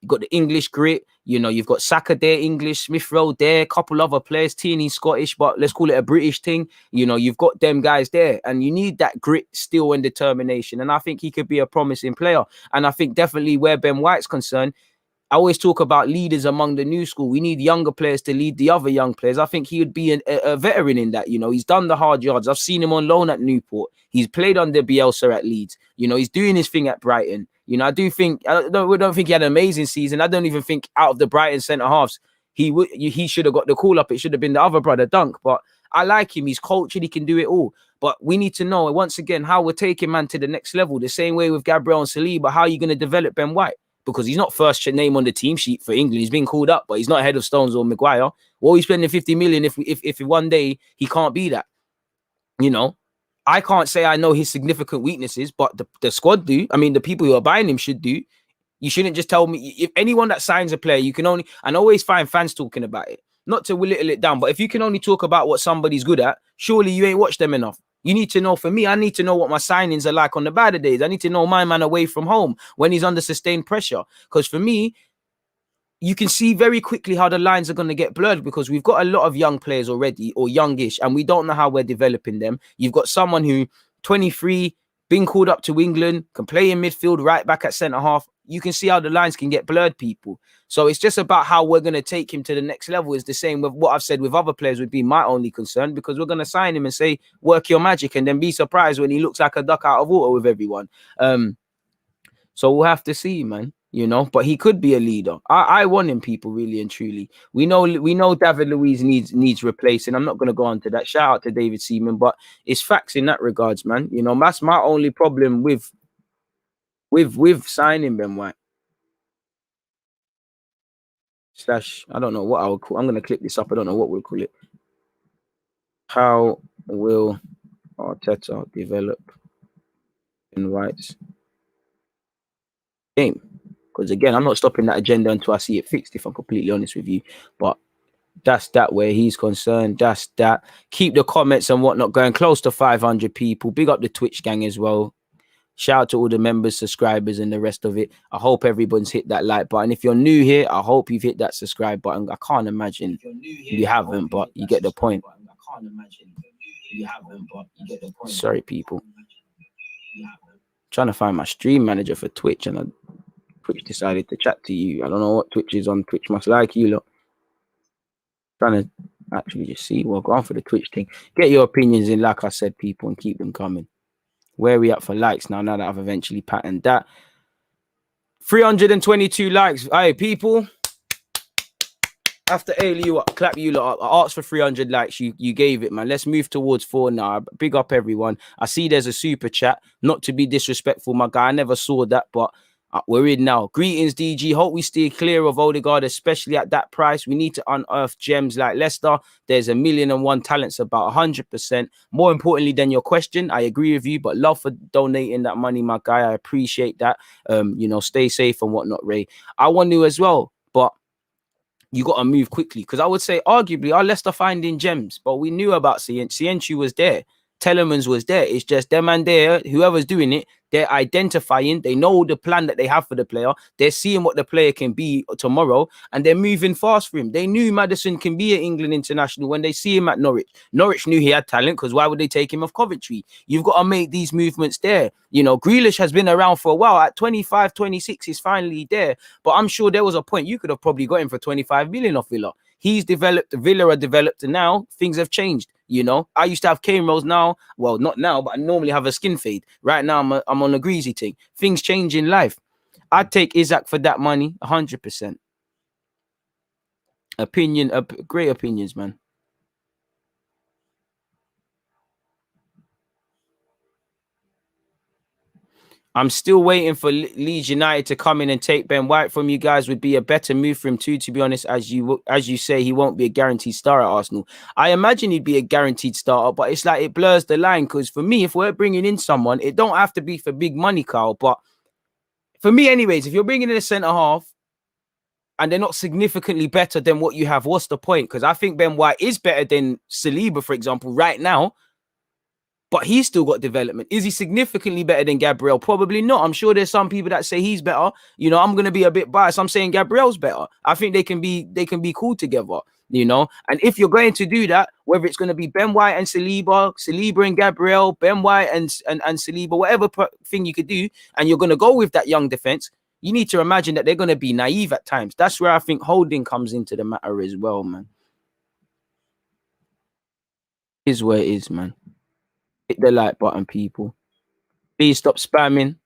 got the English grit. You've got Saka there, English, Smith Rowe there, a couple other players, Tierney, Scottish, but let's call it a British thing. You've got them guys there and you need that grit, steel and determination. And I think he could be a promising player. And I think definitely where Ben White's concerned, I always talk about leaders among the new school. We need younger players to lead the other young players. I think he would be a veteran in that. He's done the hard yards. I've seen him on loan at Newport. He's played under Bielsa at Leeds. He's doing his thing at Brighton. I don't think he had an amazing season. I don't even think out of the Brighton centre halves, he should have got the call up. It should have been the other brother, Dunk. But I like him. He's cultured. He can do it all. But we need to know once again how we're taking man to the next level. The same way with Gabriel and Saliba. How are you going to develop Ben White? Because he's not first name on the team sheet for England. He's been called up, but he's not ahead of Stones or Maguire. Or he's spending 50 million if one day he can't be that. I can't say I know his significant weaknesses, but the squad do. I mean, the people who are buying him should do. You shouldn't just tell me. If anyone that signs a player, you can only, and I always find fans talking about it. Not to whittle it down, but if you can only talk about what somebody's good at, surely you ain't watched them enough. You need to know, for me, I need to know what my signings are like on the better days. I need to know my man away from home when he's under sustained pressure. Because for me, you can see very quickly how the lines are going to get blurred because we've got a lot of young players already or youngish, and we don't know how we're developing them. You've got someone who 23, been called up to England, can play in midfield, right back at centre half. You can see how the lines can get blurred, people. So it's just about how we're going to take him to the next level. Is the same with what I've said with other players would be my only concern, because we're going to sign him and say, work your magic, and then be surprised when he looks like a duck out of water with everyone. So we'll have to see, man. You know, but he could be a leader. I want him, people, really and truly. We know David Luiz needs replacing. I'm not going to go on to that. Shout out to David Seaman, but it's facts in that regards, man. You know, that's my only problem with signing Ben White. I don't know what I would call. I'm going to clip this up. I don't know what we'll call it. How will Arteta develop Ben White's game? Because again, I'm not stopping that agenda until I see it fixed, if I'm completely honest with you. But that's that where he's concerned. That's that. Keep the comments and whatnot going. Close to 500 people. Big up the Twitch gang as well. Shout out to all the members, subscribers, and the rest of it. I hope everyone's hit that like button. If you're new here, I hope you've hit that subscribe button. I can't imagine you haven't, but you get the point. Sorry, people. Trying to find my stream manager for Twitch, and Twitch decided to chat to you. I don't know what Twitch is on. Twitch must like you lot. Trying to actually just see. Well, go on for the Twitch thing. Get your opinions in, like I said, people, and keep them coming. Where are we at for likes now? Now that I've eventually patterned that. 322 likes. Hey, people. After you up, clap you lot up. I asked for 300 likes. You gave it, man. Let's move towards 4 now. Big up everyone. I see there's a super chat. Not to be disrespectful, my guy. I never saw that, but we're in now. Greetings, DG. Hope we steer clear of Odegaard, especially at that price. We need to unearth gems like Leicester. There's 1,000,001 talents, about 100%. More importantly than your question, I agree with you, but love for donating that money, my guy. I appreciate that. You know, stay safe and whatnot, Ray. I want to as well, but you got to move quickly, because I would say arguably our Leicester finding gems, but we knew about Cienci was there. Telemans was there. It's just them and there, whoever's doing it, they're identifying. They know the plan that they have for the player. They're seeing what the player can be tomorrow, and they're moving fast for him. They knew Maddison can be an England international when they see him at Norwich. Norwich knew he had talent, because why would they take him off Coventry? You've got to make these movements there. You know, Grealish has been around for a while. At 25, 26, he's finally there. But I'm sure there was a point you could have probably got him for 25 million off Villa. He's developed, Villa are developed, and now things have changed. You know, I used to have cane rolls now. Well, not now, but I normally have a skin fade. Right now, I'm on a greasy thing. Things change in life. I'd take Isak for that money, 100%. Great opinions, man. I'm still waiting for Leeds United to come in and take Ben White from you guys. Would be a better move for him too, to be honest. As you say, he won't be a guaranteed star at Arsenal. I imagine he'd be a guaranteed starter, but it's like it blurs the line, because for me, if we're bringing in someone, it don't have to be for big money, Carl. But for me anyways, if you're bringing in a centre-half and they're not significantly better than what you have, what's the point? Because I think Ben White is better than Saliba, for example, right now. But he's still got development. Is he significantly better than Gabriel? Probably not. I'm sure there's some people that say he's better. You know, I'm going to be a bit biased. I'm saying Gabriel's better. I think they can be cool together, you know. And if you're going to do that, whether it's going to be Ben White and Saliba, Saliba and Gabriel, Ben White and Saliba, whatever thing you could do, and you're going to go with that young defense, you need to imagine that they're going to be naive at times. That's where I think holding comes into the matter as well, man. Is where it is, man. Hit the like button, people. Please stop spamming.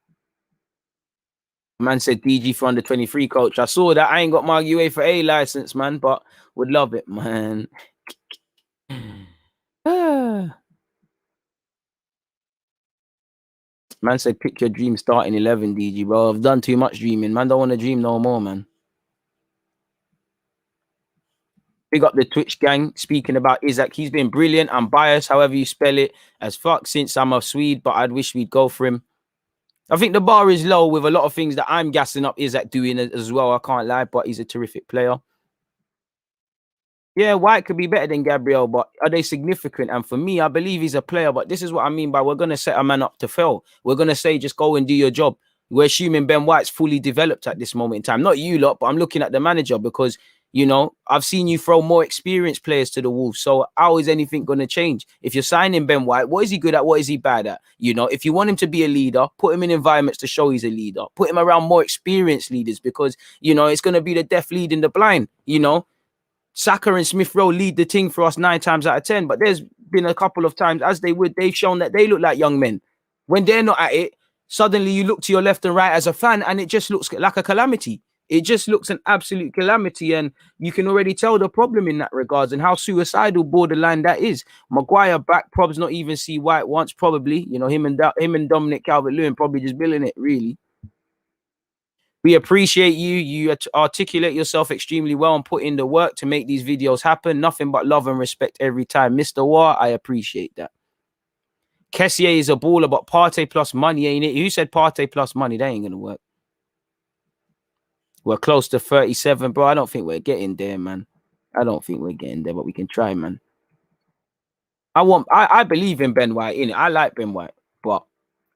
Man said DG for under 23 coach. I saw that. I ain't got my UEFA license, man, but would love it, man. Man said pick your dream starting 11, DG, bro. I've done too much dreaming. Man, don't want to dream no more, man. Big up the Twitch gang. Speaking about Isak, he's been brilliant. I'm biased, however you spell it, as fuck, since I'm a Swede, but I'd wish we'd go for him. I think the bar is low with a lot of things that I'm gassing up Isak doing as well. I can't lie, but he's a terrific player. Yeah, White could be better than Gabriel, but are they significant? And for me, I believe he's a player, but this is what I mean by we're going to set a man up to fail. We're going to say, just go and do your job. We're assuming Ben White's fully developed at this moment in time. Not you lot, but I'm looking at the manager because, you know, I've seen you throw more experienced players to the Wolves. So how is anything going to change? If you're signing Ben White, what is he good at? What is he bad at? You know, if you want him to be a leader, put him in environments to show he's a leader. Put him around more experienced leaders because, you know, it's going to be the deaf leading the blind, you know. Saka and Smith Rowe lead the team for us 9 times out of 10, but there's been a couple of times, as they've shown that they look like young men. When they're not at it, suddenly you look to your left and right as a fan, and it just looks like a calamity. It just looks an absolute calamity, and you can already tell the problem in that regards and how suicidal borderline that is. Maguire back, probs not even see White once, probably. You know, him and Dominic Calvert-Lewin probably just billing it, really. We appreciate you. You articulate yourself extremely well and put in the work to make these videos happen. Nothing but love and respect every time. Mr. War, I appreciate that. Kessier is a baller, but Partey plus money, ain't it? Who said Partey plus money? That ain't going to work. We're close to 37, bro. I don't think we're getting there, man. I don't think we're getting there, but we can try, man. I believe in Ben White, innit? I like Ben White, but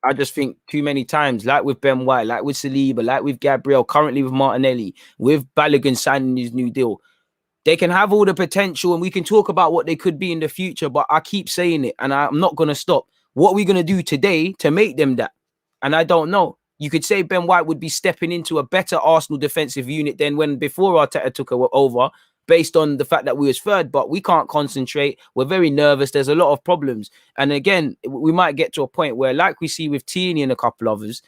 I just think too many times, like with Ben White, like with Saliba, like with Gabriel, currently with Martinelli, with Balogun signing his new deal, they can have all the potential and we can talk about what they could be in the future, but I keep saying it and I'm not going to stop. What are we going to do today to make them that? And I don't know. You could say Ben White would be stepping into a better Arsenal defensive unit than when before Arteta took over, based on the fact that we was third, but we can't concentrate. We're very nervous. There's a lot of problems. And again, we might get to a point where, like we see with Tierney and a couple of others,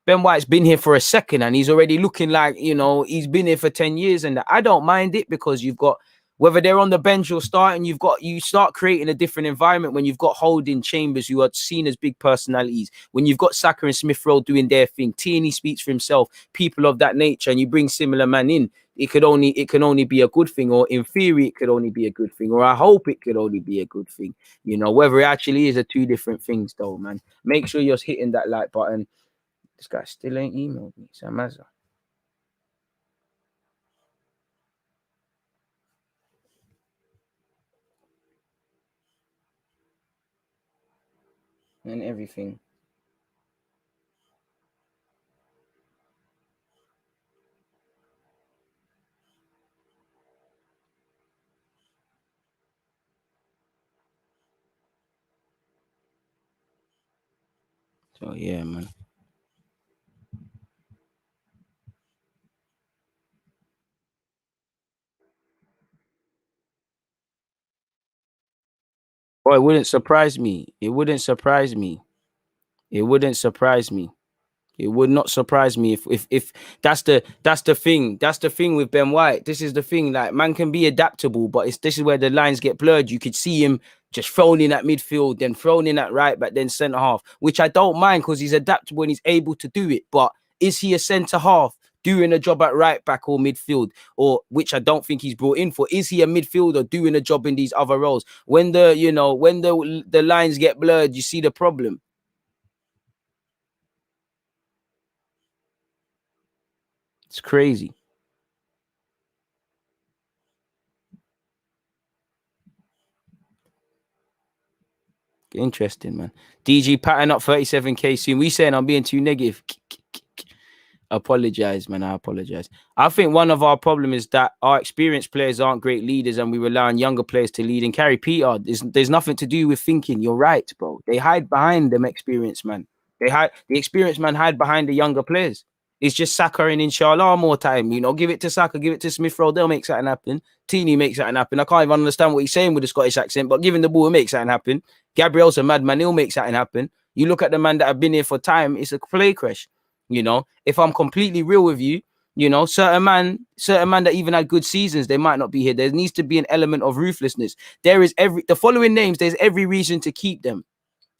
Ben White's been here for a second and he's already looking like, you know, he's been here for 10 years. And I don't mind it because you've got, whether they're on the bench or starting, you start creating a different environment when you've got Holding, Chambers, who are seen as big personalities. When you've got Saka and Smith Rowe doing their thing, Tierney speaks for himself, people of that nature, and you bring similar man in, it can only be a good thing, or in theory, it could only be a good thing, or I hope it could only be a good thing. You know, whether it actually is are two different things, though, man. Make sure you're hitting that like button. This guy still ain't emailed me. Samaza. And everything. So yeah, man. Boy, it wouldn't surprise me. It wouldn't surprise me. It wouldn't surprise me. It would not surprise me if that's the thing. That's the thing with Ben White. This is the thing. Like, man can be adaptable, but this is where the lines get blurred. You could see him just thrown in at midfield, then thrown in at right back, then centre half, which I don't mind because he's adaptable and he's able to do it. But is he a centre half doing a job at right back or midfield, or which I don't think he's brought in for? Is he a midfielder doing a job in these other roles? When the lines get blurred, you see the problem. It's crazy. Interesting, man. DG pattern up 37k soon. We saying I'm being too negative. Apologize, man. I apologize. I think one of our problem is that our experienced players aren't great leaders and we rely on younger players to lead and carry. Peter, there's nothing to do with thinking. You're right, bro. They hide behind them experienced man. The experienced man hide behind the younger players. It's just Saka and inshallah more time. You know, give it to Saka, give it to Smith Rowe. They'll make something happen. Tierney makes something happen. I can't even understand what he's saying with the Scottish accent, but giving the ball, makes something happen. Gabriel's a madman. He'll make something happen. You look at the man that have been here for time, it's a play crash. You know, if I'm completely real with you, you know, certain man that even had good seasons, they might not be here. There needs to be an element of ruthlessness. The following names, there's every reason to keep them.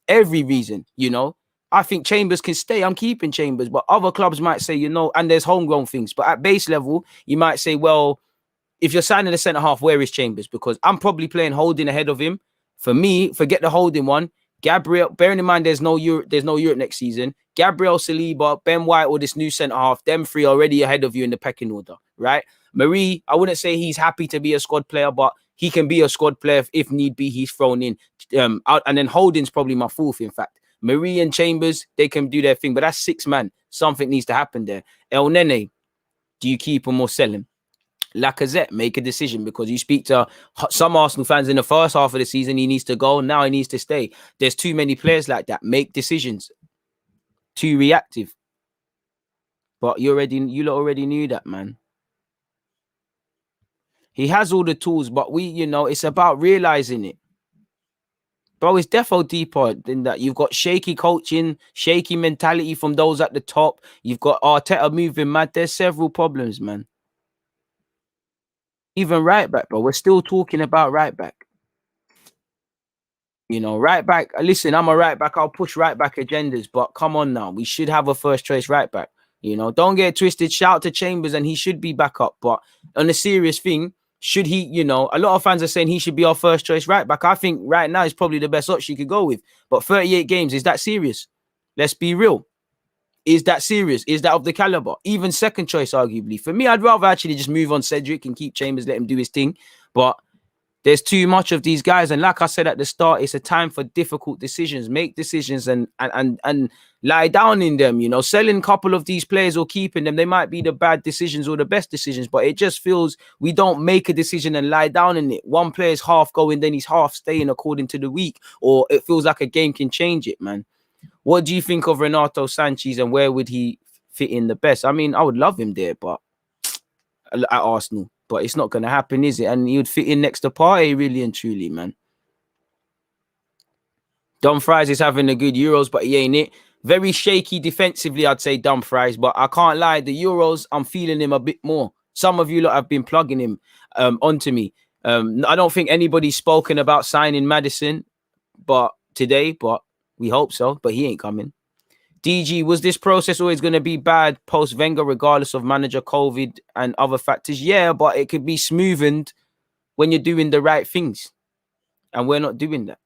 Every reason, you know. I think Chambers can stay. I'm keeping Chambers, but other clubs might say, you know, and there's homegrown things. But at base level, you might say, well, if you're signing a centre half, where is Chambers? Because I'm probably playing Holding ahead of him. For me, forget the Holding one. Gabriel, bearing in mind there's no Europe next season. Gabriel Saliba, Ben White, or this new centre-half, them three already ahead of you in the pecking order, right? Marie, I wouldn't say he's happy to be a squad player, but he can be a squad player if need be. He's thrown in. And then Holding's probably my fourth, in fact. Marie and Chambers, they can do their thing, but that's 6 man. Something needs to happen there. El Nene, do you keep him or sell him? Lacazette, make a decision, because you speak to some Arsenal fans in the first half of the season, he needs to go. Now he needs to stay. There's too many players like that. Make decisions. Too reactive. But you lot already knew that, man. He has all the tools, but it's about realizing it. Bro, it's defo deeper than that. You've got shaky coaching, shaky mentality from those at the top. You've got Arteta moving mad. There's several problems, man. Even right back, bro. We're still talking about right back. Right back. Listen, I'm a right back. I'll push right back agendas, but come on now. We should have a first choice right back. Don't get twisted. Shout to Chambers, and he should be back up. But on a serious thing, should he, a lot of fans are saying he should be our first choice right back. I think right now is probably the best option you could go with. But 38 games, is that serious? Let's be real. Is that serious? Is that of the caliber? Even second choice, arguably. For me, I'd rather actually just move on Cedric and keep Chambers, let him do his thing. But there's too much of these guys. And like I said at the start, it's a time for difficult decisions. Make decisions and lie down in them. Selling a couple of these players or keeping them, they might be the bad decisions or the best decisions. But it just feels we don't make a decision and lie down in it. One player's half going, then he's half staying according to the week. Or it feels like a game can change it, man. What do you think of Renato Sanchez, and where would he fit in the best? I mean, I would love him there, but at Arsenal. But it's not going to happen, is it? And he would fit in next to Partey, really and truly, man. Dumfries is having a good Euros, but he ain't it. Very shaky defensively, I'd say Dumfries. But I can't lie, the Euros, I'm feeling him a bit more. Some of you lot have been plugging him onto me. I don't think anybody's spoken about signing Maddison today, but we hope so. But he ain't coming. DG, was this process always going to be bad post-Wenger, regardless of manager, COVID, and other factors? Yeah, but it could be smoothened when you're doing the right things. And we're not doing that.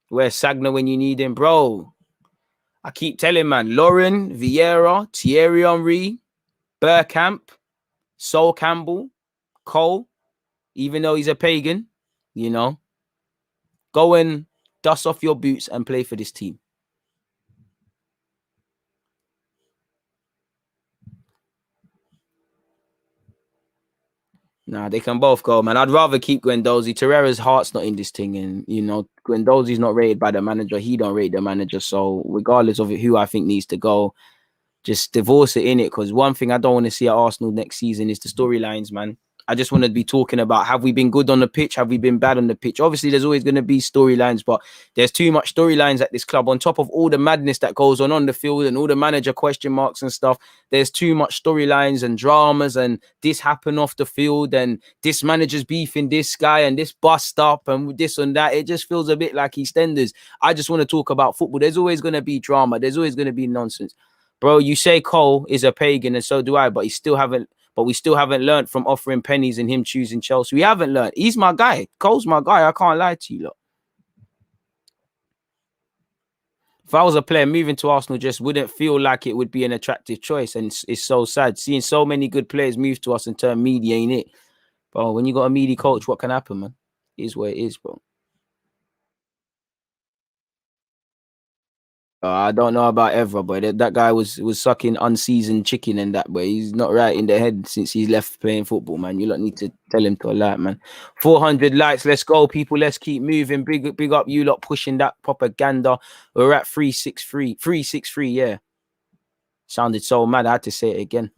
Where's Sagna when you need him? Bro, I keep telling, man, Lauren, Vieira, Thierry Henry, Bergkamp, Sol Campbell, Cole, even though he's a pagan, go and dust off your boots and play for this team. Nah, they can both go, man. I'd rather keep Guendouzi. Torreira's heart's not in this thing. And, Guendouzi's not rated by the manager. He don't rate the manager. So regardless of who I think needs to go, just divorce it, in it. Because one thing I don't want to see at Arsenal next season is the storylines, man. I just want to be talking about, have we been good on the pitch? Have we been bad on the pitch? Obviously, there's always going to be storylines, but there's too much storylines at this club. On top of all the madness that goes on the field and all the manager question marks and stuff, there's too much storylines and dramas, and this happened off the field, and this manager's beefing this guy, and this bust up, and this and that. It just feels a bit like EastEnders. I just want to talk about football. There's always going to be drama. There's always going to be nonsense. Bro, you say Cole is a pagan, and so do I, but we still haven't learned from offering pennies and him choosing Chelsea. We haven't learned. He's my guy. Cole's my guy. I can't lie to you, look. If I was a player, moving to Arsenal just wouldn't feel like it would be an attractive choice. And it's so sad. Seeing so many good players move to us and turn media, ain't it? Bro, when you got a media coach, what can happen, man? It is what it is, bro. I don't know about Evra, but that guy was sucking unseasoned chicken and that, but he's not right in the head since he's left playing football, man. You lot need to tell him to a lot, man. 400 likes, let's go, people. Let's keep moving. Big up you lot pushing that propaganda. We're at 363, yeah. Sounded so mad, I had to say it again.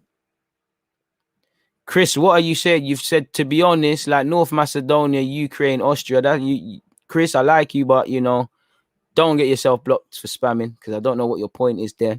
Chris, what are you saying? You've said, to be honest, like North Macedonia, Ukraine, Austria. Chris, I like you, but, don't get yourself blocked for spamming, because I don't know what your point is there.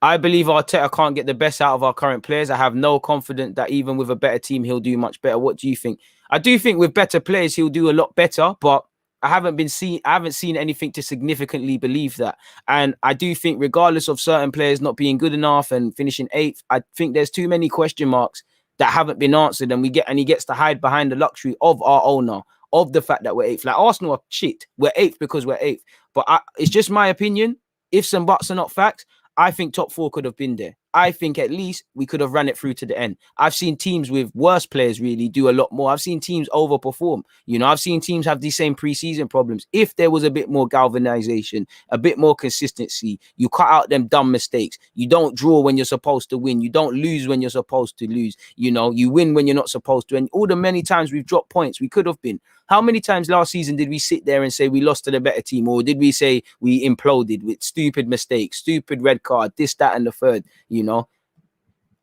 I believe Arteta can't get the best out of our current players. I have no confidence that even with a better team, he'll do much better. What do you think? I do think with better players, he'll do a lot better, but I haven't seen anything to significantly believe that. And I do think regardless of certain players not being good enough and finishing 8th, I think there's too many question marks that haven't been answered, and he gets to hide behind the luxury of our owner, of the fact that we're 8th. Like Arsenal are shit. We're 8th because we're 8th. But it's just my opinion. ifs and buts are not facts, I think top 4 could have been there. I think at least we could have ran it through to the end. I've seen teams with worse players really do a lot more. I've seen teams overperform. I've seen teams have these same preseason problems. If there was a bit more galvanization, a bit more consistency, you cut out them dumb mistakes. You don't draw when you're supposed to win. You don't lose when you're supposed to lose. You win when you're not supposed to. And all the many times we've dropped points, we could have been. How many times last season did we sit there and say we lost to the better team? Or did we say we imploded with stupid mistakes, stupid red card, this, that, and the third?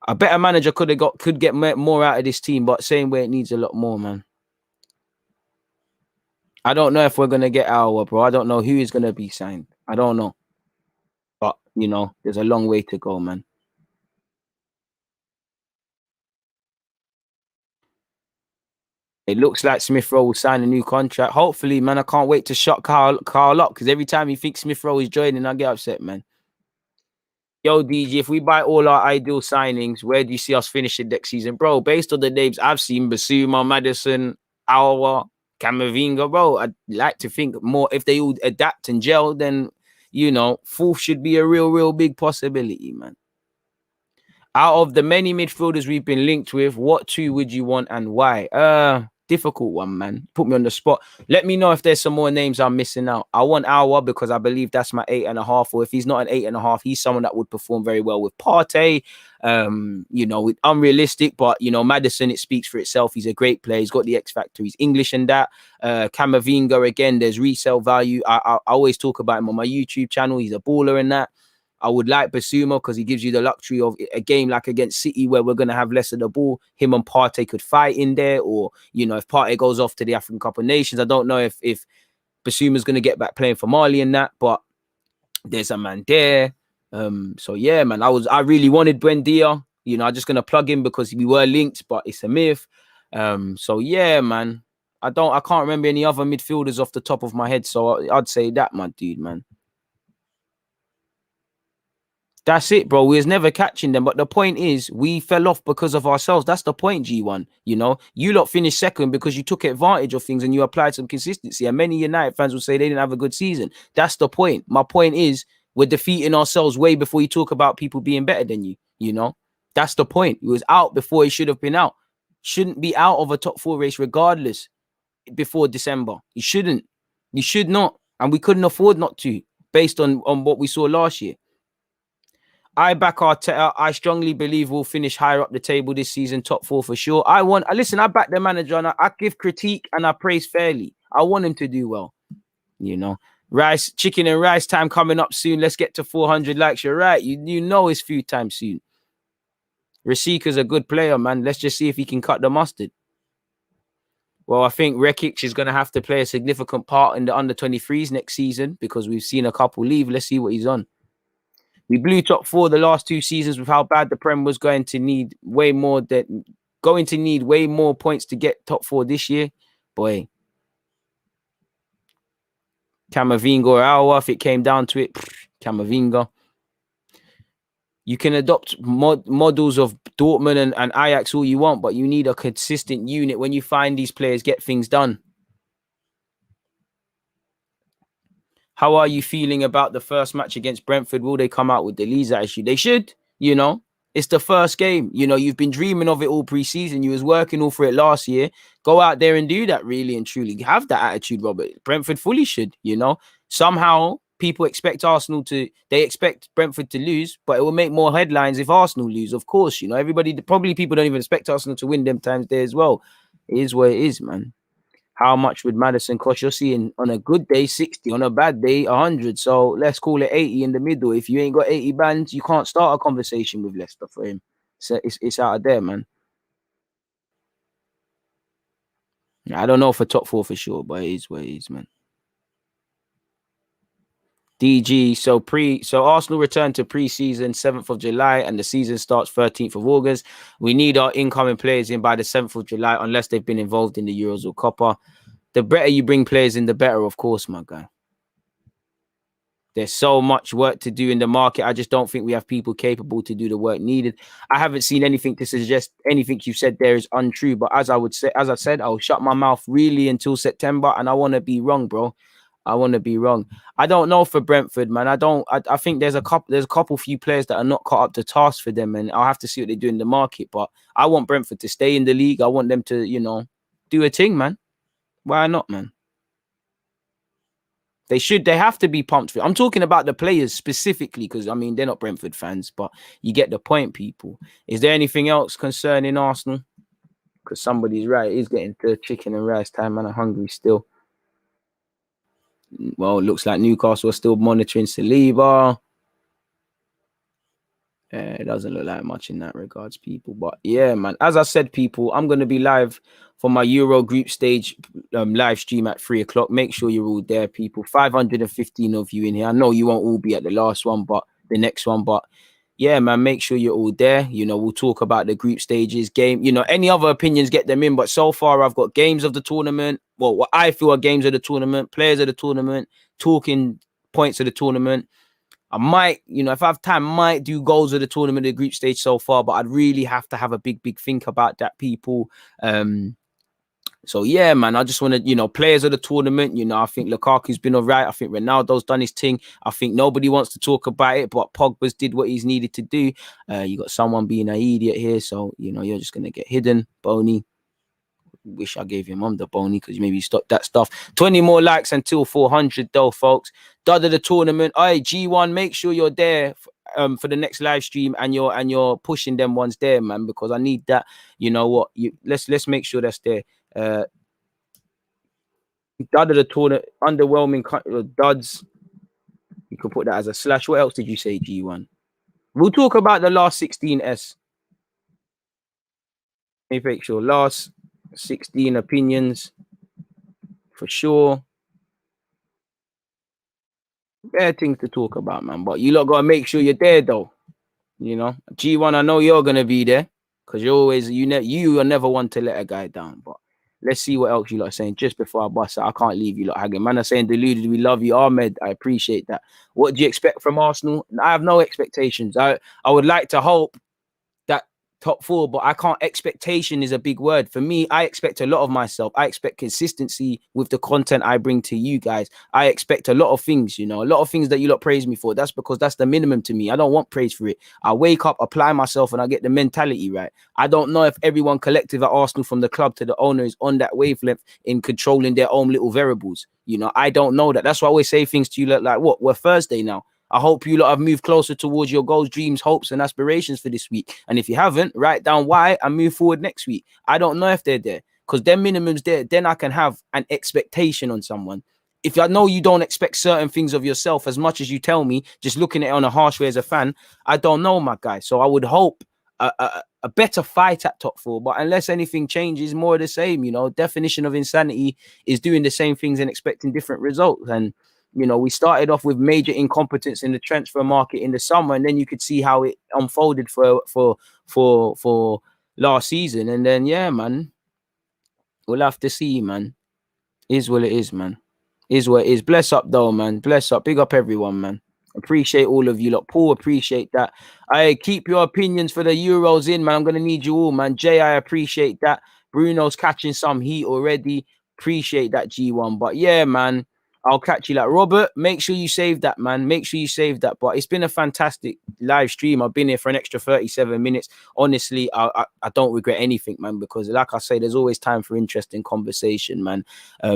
A better manager could get more out of this team, but same way it needs a lot more, man. I don't know if we're gonna get Aouar, bro. I don't know who is gonna be signed. I don't know, but there's a long way to go, man. It looks like Smith Rowe will sign a new contract. Hopefully, man. I can't wait to shut Carl up because every time he thinks Smith Rowe is joining, I get upset, man. Yo, DG, if we buy all our ideal signings, where do you see us finishing next season? Bro, based on the names I've seen, Basuma, Madison, Aouar, Camavinga, bro, I'd like to think more if they all adapt and gel, then, fourth should be a real big possibility, man. Out of the many midfielders we've been linked with, what 2 would you want and why? Difficult one, man. Put me on the spot. Let me know if there's some more names I'm missing out. I want Aouar because I believe that's my 8.5. Or if he's not an 8.5, he's someone that would perform very well with Partey. With unrealistic, but Madison, it speaks for itself. He's a great player. He's got the X factor. He's English and that. Camavinga, again, there's resale value. I always talk about him on my YouTube channel. He's a baller in that. I would like Basuma because he gives you the luxury of a game like against City where we're going to have less of the ball. Him and Partey could fight in there, or, if Partey goes off to the African Cup of Nations, I don't know if Basuma's going to get back playing for Mali and that, but there's a man there. So yeah, man, I really wanted Buendia. I'm just going to plug him because we were linked, but it's a myth. So yeah, man, I can't remember any other midfielders off the top of my head. So I'd say that, my dude, man. That's it, bro. We was never catching them. But the point is, we fell off because of ourselves. That's the point, G1. You lot finished second because you took advantage of things and you applied some consistency. And many United fans will say they didn't have a good season. That's the point. My point is, we're defeating ourselves way before you talk about people being better than you. That's the point. He was out before he should have been out. Shouldn't be out of a top 4 race regardless before December. He shouldn't. He should not. And we couldn't afford not to based on what we saw last year. I back Arteta. I strongly believe we'll finish higher up the table this season, top 4 for sure. I back the manager and I give critique and I praise fairly. I want him to do well. Rice, chicken and rice time coming up soon. Let's get to 400 likes. You're right. You know it's food time soon. Rasika's a good player, man. Let's just see if he can cut the mustard. Well, I think Rekic is going to have to play a significant part in the under-23s next season because we've seen a couple leave. Let's see what he's on. We blew top 4 the last 2 seasons with how bad the Prem was going to need way more points to get top 4 this year. Boy. Camavinga or Aouar, if it came down to it, Camavinga. You can adopt models of Dortmund and Ajax all you want, but you need a consistent unit when you find these players get things done. How are you feeling about the first match against Brentford? Will they come out with the Leeds issue? They should, It's the first game. You've been dreaming of it all pre-season. You was working all for it last year. Go out there and do that really and truly. Have that attitude, Robert. Brentford fully should, Somehow people expect they expect Brentford to lose, but it will make more headlines if Arsenal lose. Of course, probably people don't even expect Arsenal to win them times there as well. It is what it is, man. How much would Madison cost? You're seeing on a good day 60, on a bad day 100. So let's call it 80 in the middle. If you ain't got 80 bands, you can't start a conversation with Leicester for him. So it's out of there, man. I don't know for top 4 for sure, but it is what it is, man. DG, so Arsenal return to pre-season 7th of July and the season starts 13th of August. We need our incoming players in by the 7th of July unless they've been involved in the Euros or Copa. The better you bring players in, the better, of course, my guy. There's so much work to do in the market. I just don't think we have people capable to do the work needed. I haven't seen anything to suggest anything you said there is untrue. But as I said, I'll shut my mouth really until September, and I want to be wrong, bro. I want to be wrong. I don't know for Brentford, man. I think there's a couple few players that are not caught up to task for them, and I'll have to see what they do in the market. But I want Brentford to stay in the league. I want them to, you know, do a thing, man. Why not, man? They have to be pumped for it. I'm talking about the players specifically because, I mean, they're not Brentford fans, but you get the point, people. Is there anything else concerning Arsenal? Because somebody's right. It's getting to chicken and rice time, man. I'm hungry still. Well, it looks like Newcastle are still monitoring SALIBA. It doesn't look like much in that regards, people. But yeah, man, as I said, people, I'm going to be live for my Euro group stage live stream at 3 o'clock. Make sure you're all there, people. 515 of you in here. I know you won't all be at the last one, but the next one. But yeah, man, make sure you're all there. You know, we'll talk about the group stages, game. You know, any other opinions, get them in. But so far, I've got games of the tournament. Well, what I feel are games of the tournament, players of the tournament, talking points of the tournament. I might, you know, if I have time, might do goals of the tournament, the group stage so far, but I'd really have to have a big think about that, people. So yeah, man, I just want to, you know, players of the tournament, you know, I think Lukaku's been all right. I think Ronaldo's done his thing. I think nobody wants to talk about it, but Pogba's did what he's needed to do. You got someone being an idiot here, so, you know, you're just going to get hidden, Boney. Wish I gave your mum the Boney because maybe you stopped that stuff. 20 more likes until 400 though, folks. Dud of the tournament. All right, G1, make sure you're there for the next live stream and you're pushing them ones there, man, because I need that. You know what? Let's make sure that's there. Dud of the tournament, underwhelming duds. You could put that as a slash. What else did you say, G1? We'll talk about the last 16S. Make sure last 16 opinions for sure. Bare things to talk about, man. But you lot gotta make sure you're there, though. You know, G1. I know you're gonna be there because you're always you are never one to let a guy down. But let's see what else you lot are saying just before I bust it. I can't leave you lot hanging. Man, are saying deluded. We love you, Ahmed. I appreciate that. What do you expect from Arsenal? I have no expectations. I would like to hope that top four, but I can't. Expectation is a big word for me. I expect a lot of myself. I expect consistency with the content I bring to you guys. I expect a lot of things, you know, a lot of things that you lot praise me for. That's because that's the minimum to me. I don't want praise for it. I wake up, apply myself, and I get the mentality right. I don't know if everyone collective at Arsenal, from the club to the owner, is on that wavelength in controlling their own little variables. You know, I don't know that. That's why I always say things to you like, what? We're Thursday now. I hope you lot have moved closer towards your goals, dreams, hopes, and aspirations for this week. And if you haven't, write down why and move forward next week. I don't know if they're there because their minimum's there. Then I can have an expectation on someone. If I know you don't expect certain things of yourself as much as you tell me, just looking at it on a harsh way as a fan, I don't know, my guy. So I would hope a better fight at top four. But unless anything changes, more of the same. You know, definition of insanity is doing the same things and expecting different results. And you know, we started off with major incompetence in the transfer market in the summer, and then you could see how it unfolded for last season. And then, yeah, man, we'll have to see, man. Is what it is, man. Is what it is. Bless up, though, man. Bless up. Big up everyone, man. Appreciate all of you lot. Paul, appreciate that. I keep your opinions for the Euros in, man. I'm gonna need you all, man. Jay, I appreciate that. Bruno's catching some heat already. Appreciate that, G1. But yeah, man. I'll catch you like Robert. Make sure you save that, man. Make sure you save that. But it's been a fantastic live stream. I've been here for an extra 37 minutes. Honestly, I don't regret anything, man, because like I say, there's always time for interesting conversation, man.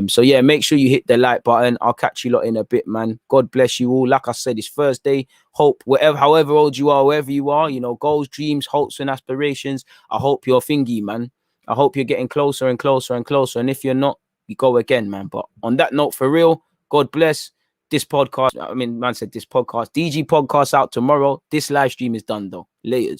So yeah, make sure you hit the like button. I'll catch you lot in a bit, man. God bless you all. Like I said, it's Thursday. Hope however old you are, wherever you are, you know, goals, dreams, hopes, and aspirations. I hope you're thingy, man. I hope you're getting closer and closer and closer. And if you're not, you go again, man. But on that note, for real, God bless. This podcast, I mean, man said this podcast. DG podcast out tomorrow. This live stream is done, though. Later.